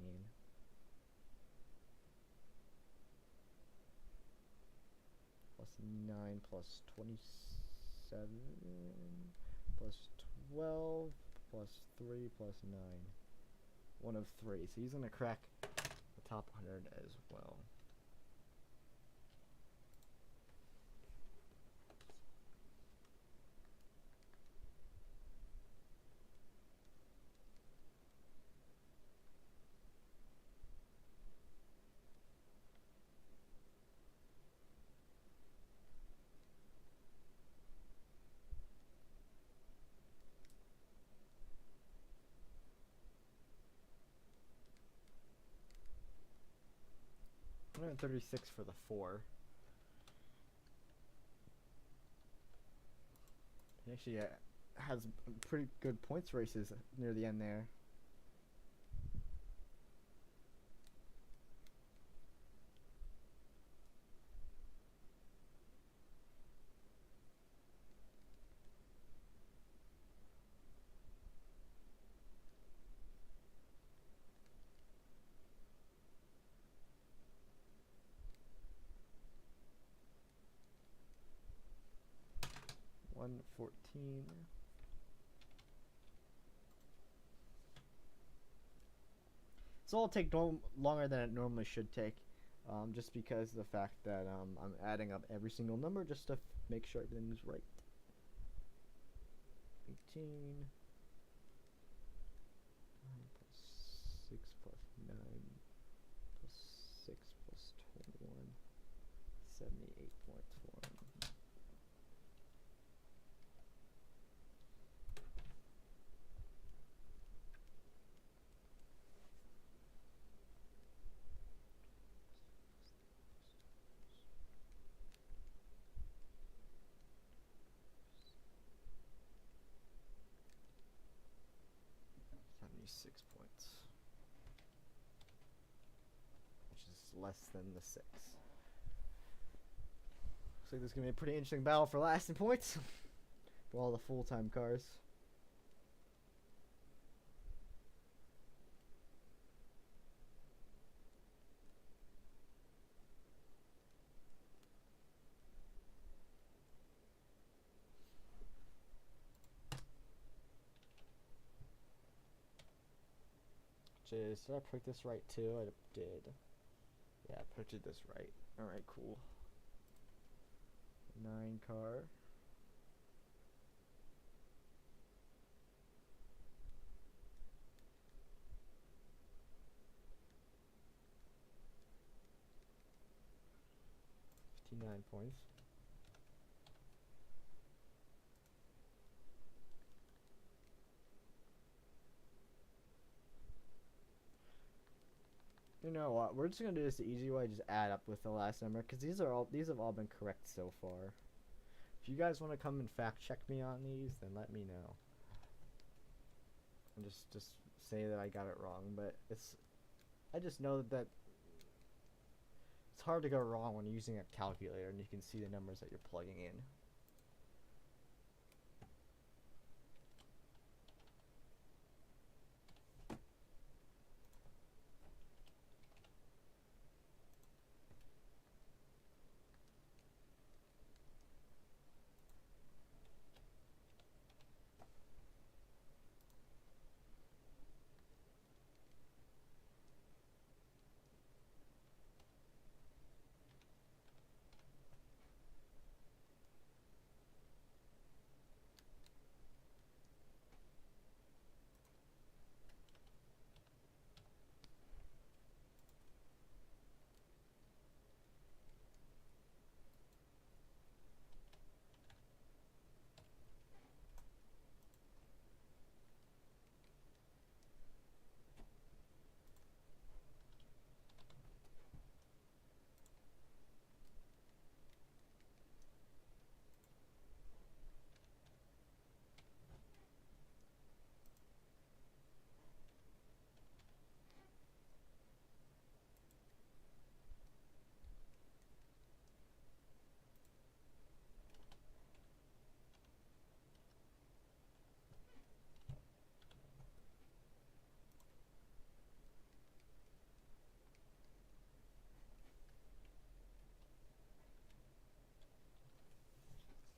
plus 9 plus 27 plus 12 plus 3 plus 9. 1 of 3. So he's going to crack the top 100 as well. 236 for the 4. He actually has pretty good points races near the end there. $114. So it'll take longer than it normally should take, just because of the fact that I'm adding up every single number just to make sure everything's right. 18 plus 6 plus 9 plus 6 plus 21, 78.4. Six points, which is less than the 6. Looks like there's gonna be a pretty interesting battle for last in points for all the full-time cars. Did I pick this right too? I did. Yeah, I picked this right. Alright, cool. 9 car. $59 points. You know what? We're just gonna do this the easy way. Just add up with the last number, because these have all been correct so far. If you guys want to come and fact check me on these, then let me know. And just say that I got it wrong. But I just know that it's hard to go wrong when you're using a calculator and you can see the numbers that you're plugging in.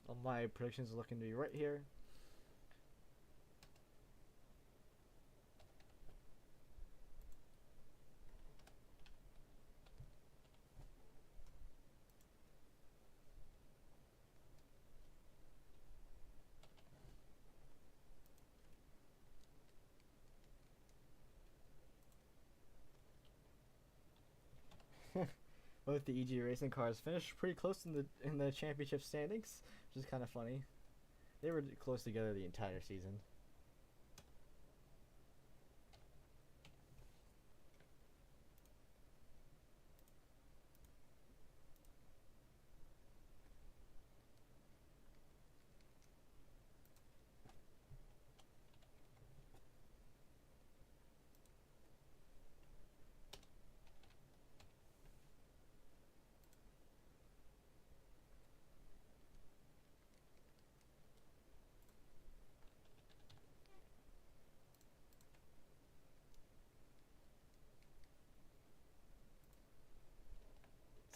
All my predictions are looking to be right here. Both the EG racing cars finished pretty close in the championship standings, which is kind of funny. They were close together the entire season.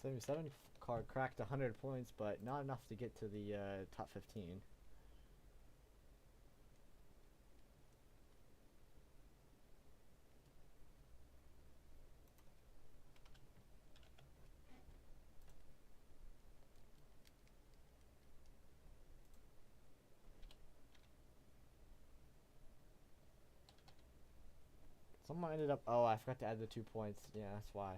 77 car cracked 100 points, but not enough to get to the top 15. Someone ended up. Oh, I forgot to add the 2 points. Yeah, that's why.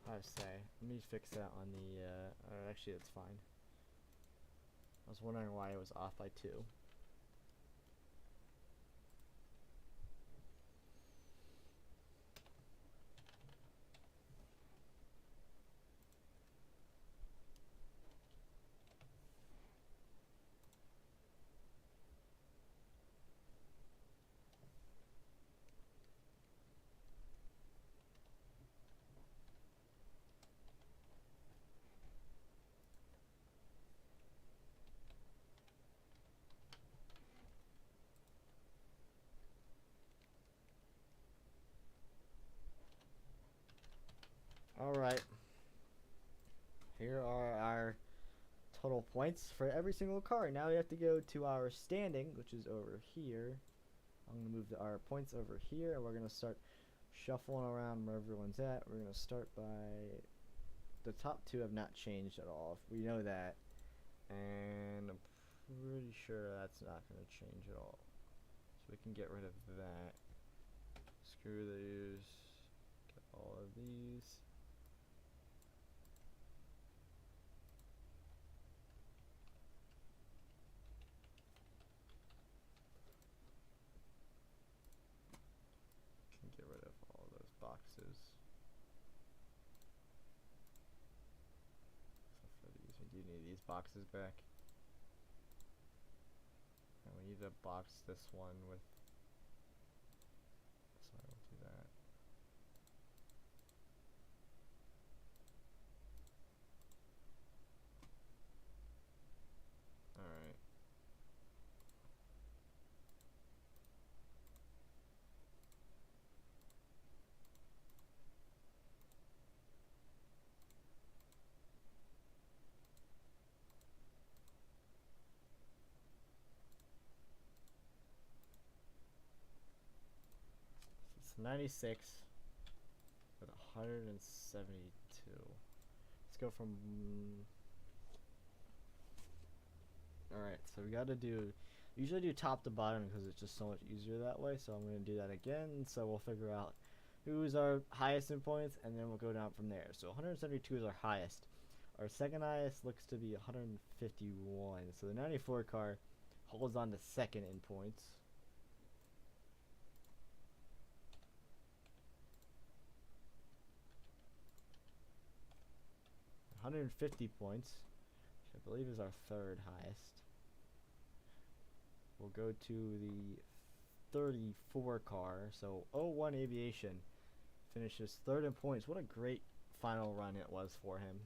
I say. Let me fix that on the. Actually, that's fine. I was wondering why it was off by 2. Alright. Here are our total points for every single car. Now we have to go to our standing, which is over here. I'm going to move our points over here, and we're going to start shuffling around where everyone's at. We're going to start by... The top 2 have not changed at all. We know that. And I'm pretty sure that's not going to change at all. So we can get rid of that. Screw these. Get all of these. Get rid of all those boxes. Except for these. We do need these boxes back. And we need to box this one with. So I will do that. Alright. It's 96 with 172. Let's go from. Alright, so we gotta do. Usually do top to bottom because it's just so much easier that way. So I'm gonna do that again. So we'll figure out who's our highest in points, and then we'll go down from there. So 172 is our highest. Our second highest looks to be 151. So the 94 car holds on to second in points. 150 points, which I believe is our third highest. We'll go to the 34 car. So 01 Aviation finishes third in points. What a great final run it was for him.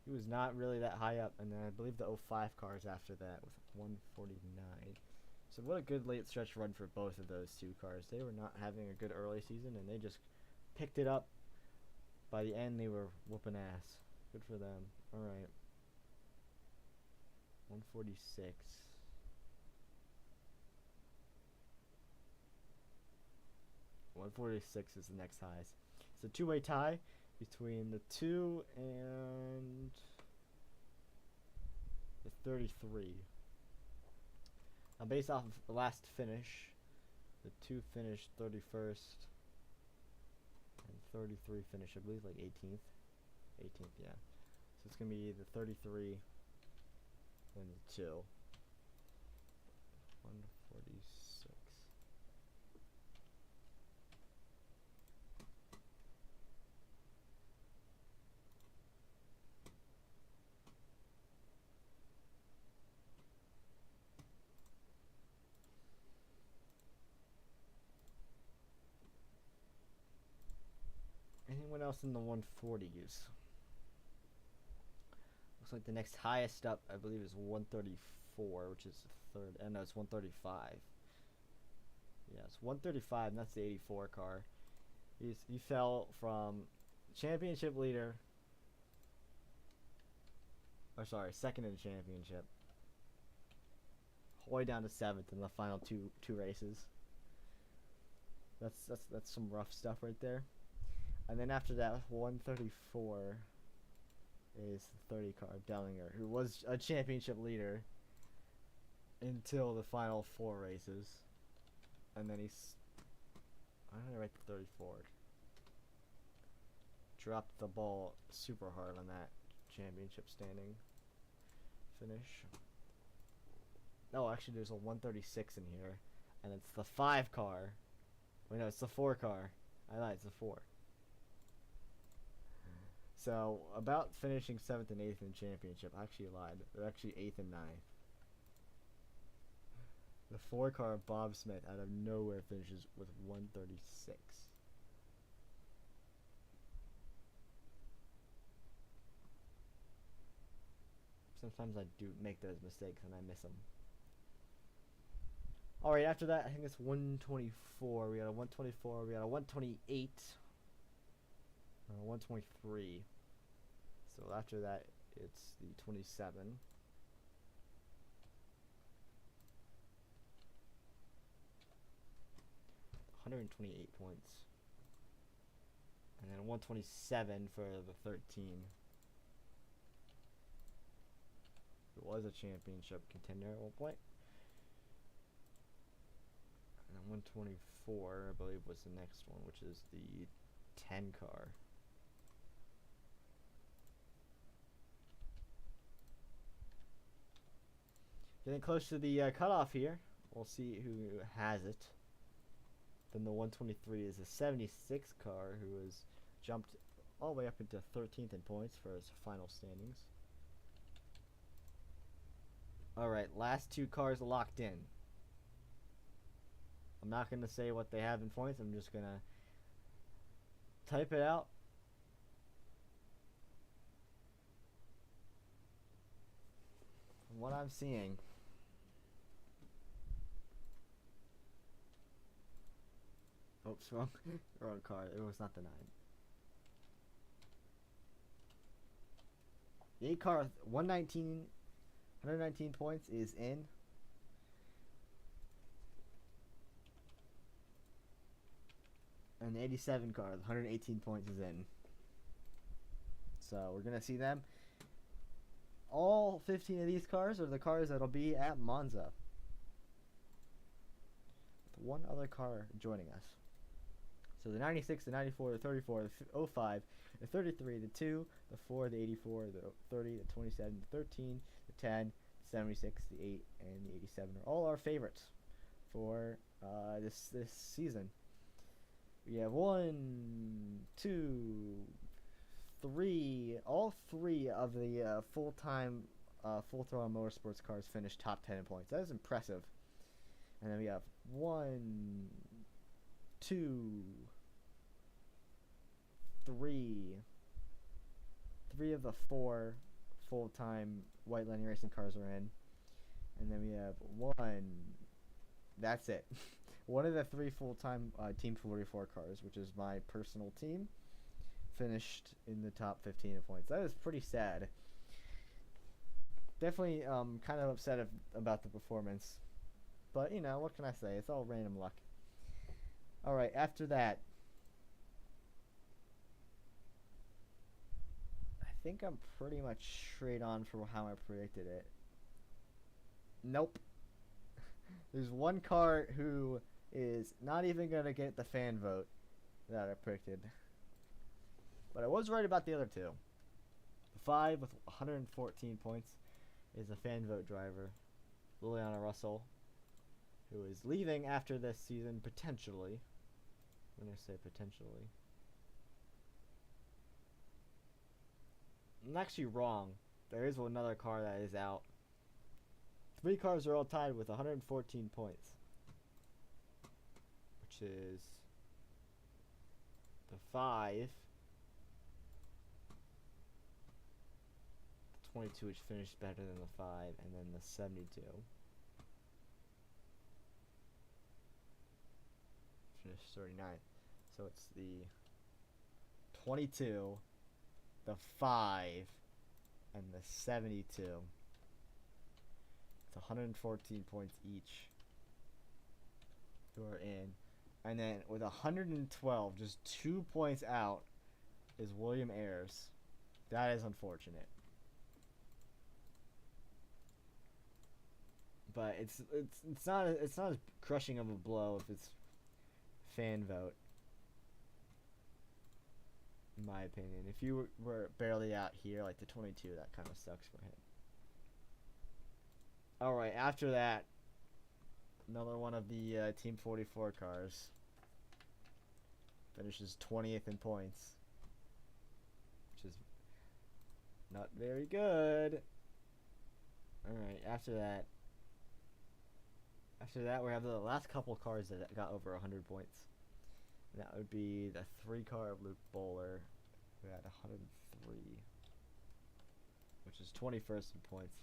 He was not really that high up, and then I believe the 05 cars after that with 149. So what a good late stretch run for both of those 2 cars. They were not having a good early season, and they just picked it up. By the end, they were whooping ass. Good for them. Alright. 146. .146 is the next highest. It's a 2-way tie between the 2 and the 33. Now, based off of the last finish, the 2 finished 31st, and 33 finished, I believe, like 18th. 18th, yeah. So it's gonna be the 33 and the 2. 146. Anyone else in the 140s? Looks like the next highest up, I believe, is 134, which is the third. And no, it's 135. Yeah, it's 135, and that's the 84 car. He fell from championship leader. Or sorry, second in the championship. All the way down to 7th in the final two races. That's some rough stuff right there. And then after that, 134 is the 30 car Dellinger, who was a championship leader until the final 4 races. And then I'm gonna write the 34. Dropped the ball super hard on that championship standing finish. No, actually there's a 136 in here, and it's the 5 car. Wait, no, it's the 4 car. I lied, it's the 4. So, about finishing 7th and 8th in the championship, I actually lied. They're actually 8th and 9th. The 4 car Bob Smith out of nowhere finishes with 136. Sometimes I do make those mistakes and I miss them. Alright, after that, I think it's 124. We got a 124, we got a 128, and a 123. So after that, it's the 27. 128 points. And then 127 for the 13. It was a championship contender at one point. And then 124, I believe, was the next one, which is the 10 car. Getting close to the cutoff here. We'll see who has it. Then the 123 is a 76 car who has jumped all the way up into 13th in points for his final standings. Alright, last 2 cars locked in. I'm not going to say what they have in points. I'm just going to type it out. From what I'm seeing, oops, wrong car. It was not the 9. The 8 car, 119 points is in. And the 87 car, 118 points is in. So we're going to see them. All 15 of these cars are the cars that'll be at Monza. With one other car joining us. So the 96, the 94, the 34, the 05, the 33, the 2, the 4, the 84, the 30, the 27, the 13, the 10, the 76, the 8, and the 87 are all our favorites for this season. We have 1, 2, 3, all 3 of the full-time Full Throttle Motorsports cars finished top 10 in points. That is impressive. And then we have 1, 2, 3 of the 4 full-time White Lightning Racing cars are in. And then we have 1, that's it. One of the 3 full-time Team 44 cars, which is my personal team, finished in the top 15 in points. That is pretty sad. Definitely kind of upset about the performance. But, you know, what can I say? It's all random luck. Alright, after that, I think I'm pretty much straight on for how I predicted it. Nope. There's one car who is not even going to get the fan vote that I predicted. But I was right about the other 2. The 5 with 114 points is a fan vote driver, Liliana Russell, who is leaving after this season, potentially. When I say potentially, I'm actually wrong. There is another car that is out. 3 cars are all tied with 114 points, which is the 5, the 22, which finished better than the 5, and then the 72. Finished 39th. So it's the 22, the 5, and the 72. It's 114 points each who are in. And then with 112, just 2 points out, is William Ayers. That is unfortunate. But it's not as crushing of a blow if it's fan vote. In my opinion, if you were barely out here, like the 22, that kind of sucks for him. All right, after that, another one of the Team 44 cars finishes 20th in points, which is not very good. All right, after that, we have the last couple cars that got over 100 points. And that would be the 3 car of Luke Bowler, who had 103, which is 21st in points.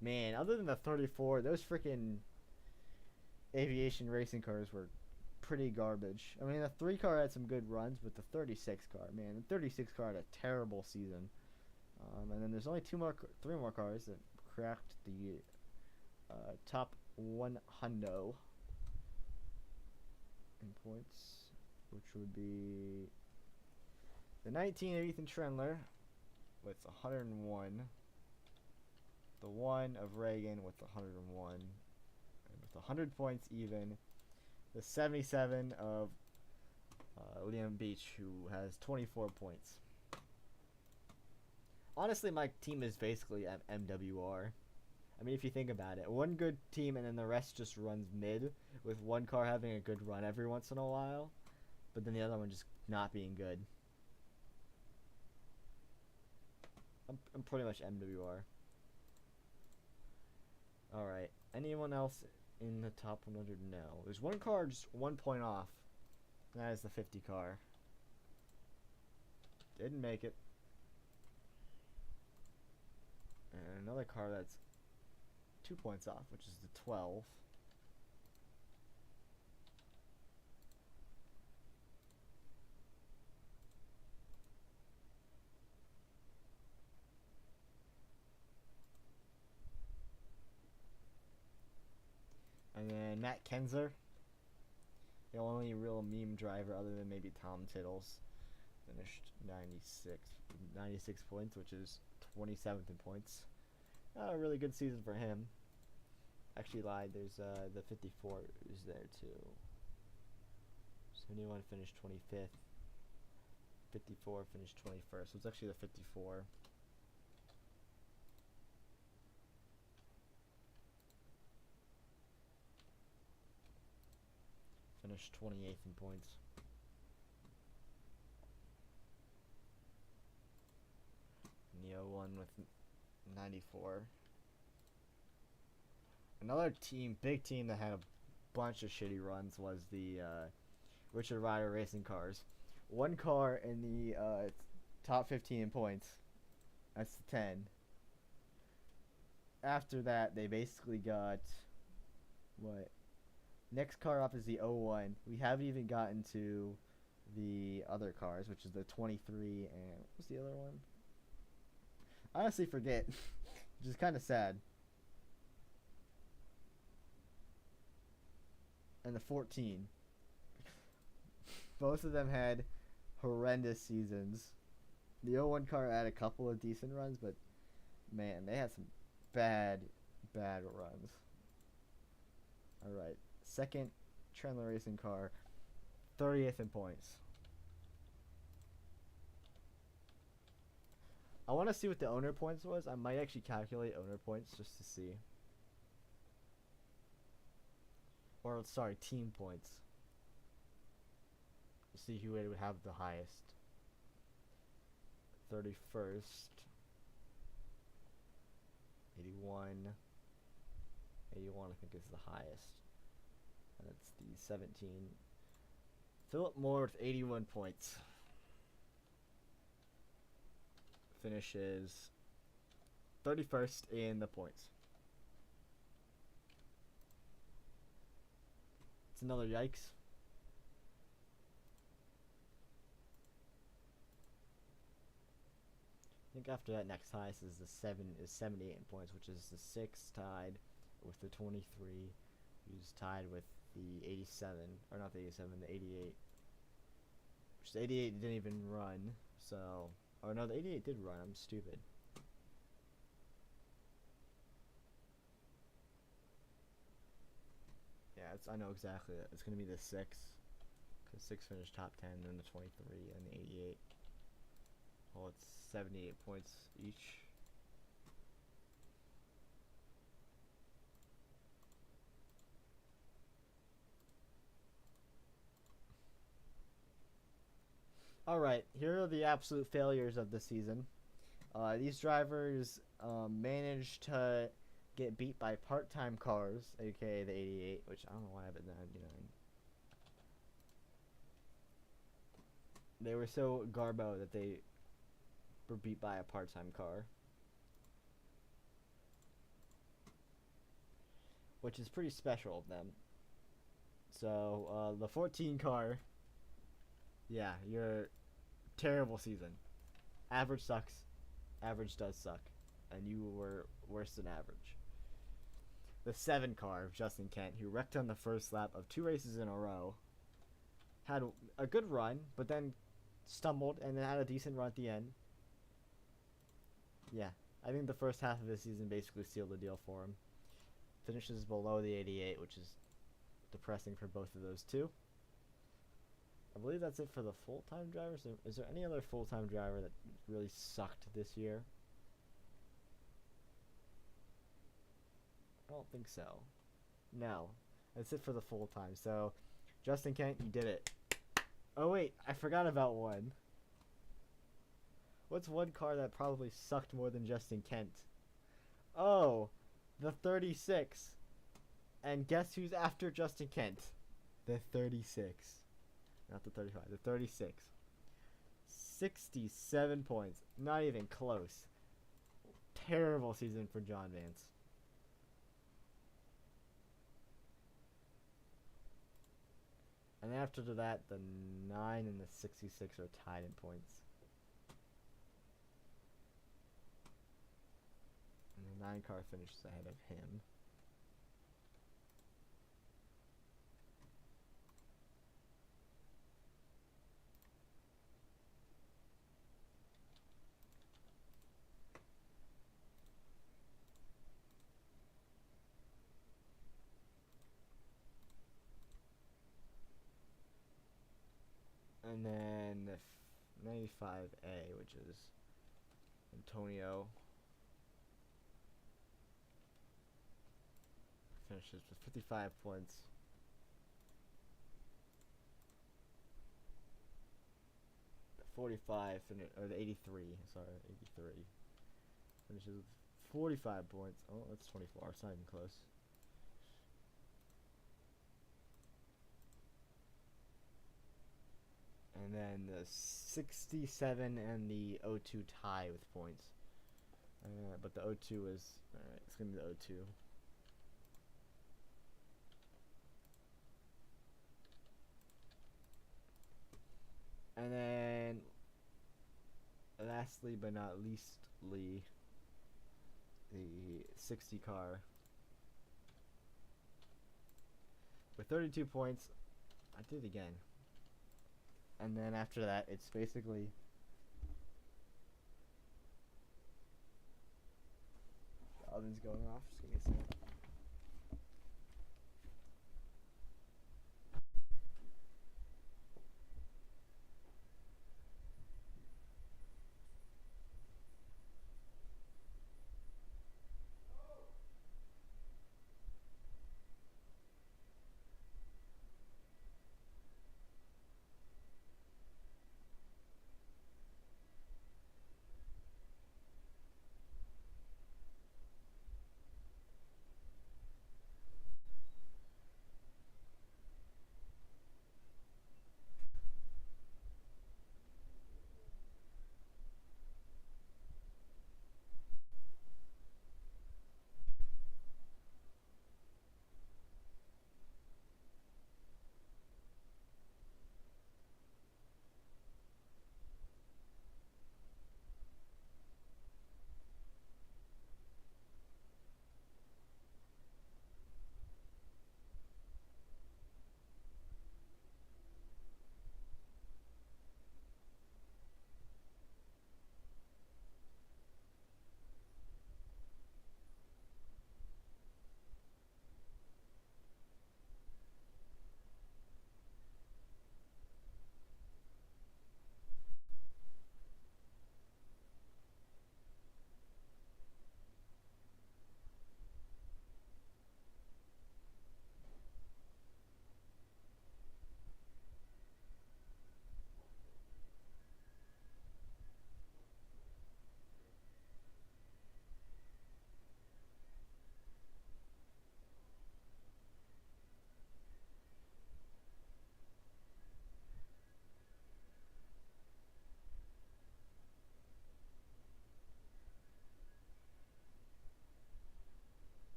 Man, other than the 34, those freaking aviation racing cars were pretty garbage. I mean, the 3 car had some good runs, but the 36 car, man, the 36 car had a terrible season. And then there's only 3 more cars that cracked the top 100 in points, which would be the 19 of Ethan Trendler with 101, the 1 of Reagan with 101, and with 100 points even, the 77 of Liam Beach, who has 24 points. Honestly, my team is basically MWR. I mean, if you think about it, one good team and then the rest just runs mid, with one car having a good run every once in a while, but then the other one just not being good. I'm pretty much MWR. Alright, anyone else in the top 100? No. There's one car just 1 point off, and that is the 50 car. Didn't make it. And another car that's 2 points off, which is the 12. And then Matt Kenzer, the only real meme driver other than maybe Tom Tittles, finished 96 points, which is 27th in points. Not a really good season for him. Actually lied, there's the 54 is there too. 71 finished 25th. 54 finished 21st. So it's actually the 54. Finished 28th in points. Neo won with 94. Another team, big team that had a bunch of shitty runs was the Richard Rider Racing Cars. One car in the top 15 in points. That's the 10. After that, they basically got what? Next car up is the 01. We haven't even gotten to the other cars, which is the 23 and what's the other one? I honestly forget, which is kind of sad. And the 14. Both of them had horrendous seasons. The 01 car had a couple of decent runs, but man, they had some bad runs. Alright, second Trendler Racing car, 30th in points. I want to see what the owner points was. I might actually calculate owner points just to see. Or, sorry, team points. See who would have the highest. 31st. 81. 81 I think is the highest. And it's the 17. Philip Moore with 81 points. Finishes 31st in the points. It's another yikes. think after that, next highest is the 78 in points, which is the 6 tied with the 23, who's tied with the 87, or not the 87, the 88. Which the 88 didn't even run, so... Oh no, the 88 did run, I'm stupid. Yeah, I know exactly. It's going to be the 6. Because 6 finished top 10, then the 23, and the 88. Well, it's 78 points each. Alright, here are the absolute failures of the season. These drivers managed to get beat by part-time cars, aka the 88, which I don't know why I have it 99. They were so garbo that they were beat by a part-time car. Which is pretty special of them. So, the 14 car, yeah, you're terrible season. Average sucks. Average does suck. And you were worse than average. The 7 car of Justin Kent, who wrecked on the first lap of 2 races in a row, had a good run, but then stumbled and then had a decent run at the end. Yeah, I think the first half of the season basically sealed the deal for him. Finishes below the 88, which is depressing for both of those two. I believe that's it for the full-time drivers. Is there any other full-time driver that really sucked this year? I don't think so. No. That's it for the full-time. So, Justin Kent, you did it. Oh wait, I forgot about one. What's one car that probably sucked more than Justin Kent? Oh, the 36. And guess who's after Justin Kent? The 36. Not the 35, the 36. 67 points. Not even close. Terrible season for John Vance. And after that, the 9 and the 66 are tied in points. And the 9 car finishes ahead of him. And then the 95A, which is Antonio, finishes with 55 points. The 45, or the 83, sorry, 83, finishes with 45 points. Oh, that's 24, it's not even close. And then the 67 and the 02 tie with points. But the 02 is... Alright, it's going to be the 02. And then... Lastly but not leastly... The 60 car. With 32 points. I did it again. And then after that, it's basically... The oven's going off. Just give me a second.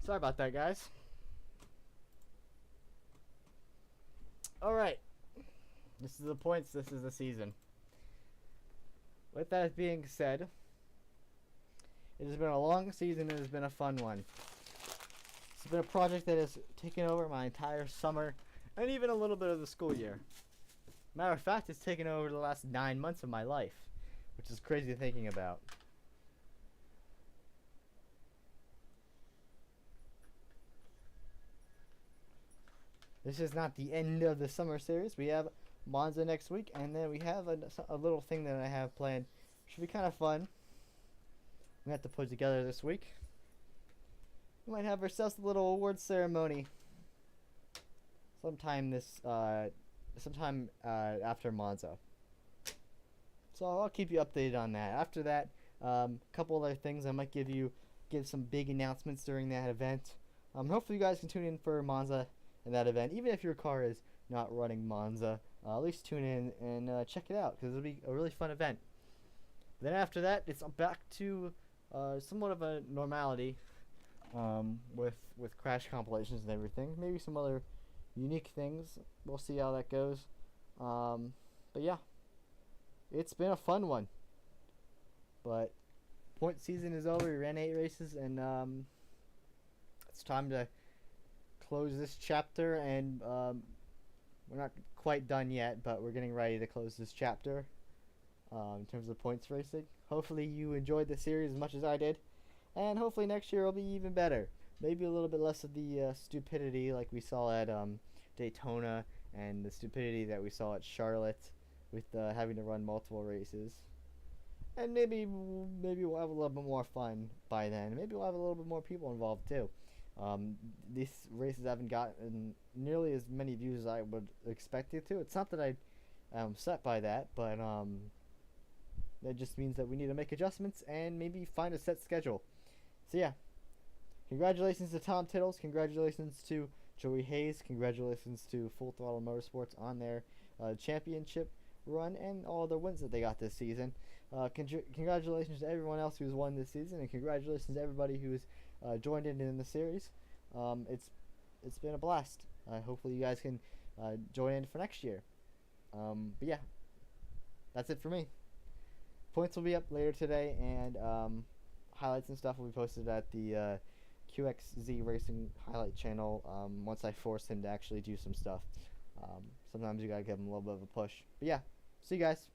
Sorry about that, guys. Alright. This is the points. This is the season. With that being said, it has been a long season. It has been a fun one. It's been a project that has taken over my entire summer and even a little bit of the school year. Matter of fact, it's taken over the last 9 months of my life, which is crazy thinking about. This is not the end of the summer series. We have Monza next week, and then we have a little thing that I have planned. Should be kind of fun. We have to put together this week. We might have ourselves a little award ceremony sometime after Monza. So I'll keep you updated on that. After that, a couple other things. I might give some big announcements during that event. Hopefully you guys can tune in for Monza and that event, even if your car is not running Monza. At least tune in and check it out, because it'll be a really fun event. Then after that, it's back to somewhat of a normality with crash compilations and everything. Maybe some other unique things. We'll see how that goes. But yeah, it's been a fun one. But point season is over. We ran 8 races, and it's time to close this chapter. And we're not quite done yet, but we're getting ready to close this chapter in terms of points racing. Hopefully you enjoyed the series as much as I did, and hopefully next year will be even better. Maybe a little bit less of the stupidity like we saw at Daytona, and the stupidity that we saw at Charlotte with having to run multiple races. And maybe we'll have a little bit more fun by then. Maybe we'll have a little bit more people involved too. These races haven't gotten nearly as many views as I would expect it to. It's not that I'm upset by that, but that just means that we need to make adjustments and maybe find a set schedule. So yeah, congratulations to Tom Tittles, congratulations to Joey Hayes, congratulations to Full Throttle Motorsports on their championship run and all the wins that they got this season. Congratulations to everyone else who's won this season, and congratulations to everybody who's joined in the series. It's been a blast. Hopefully you guys can join in for next year. But yeah, that's it for me. Points will be up later today, and highlights and stuff will be posted at the QXZ Racing highlight channel once I force him to actually do some stuff. Sometimes you gotta give him a little bit of a push. But yeah, see you guys.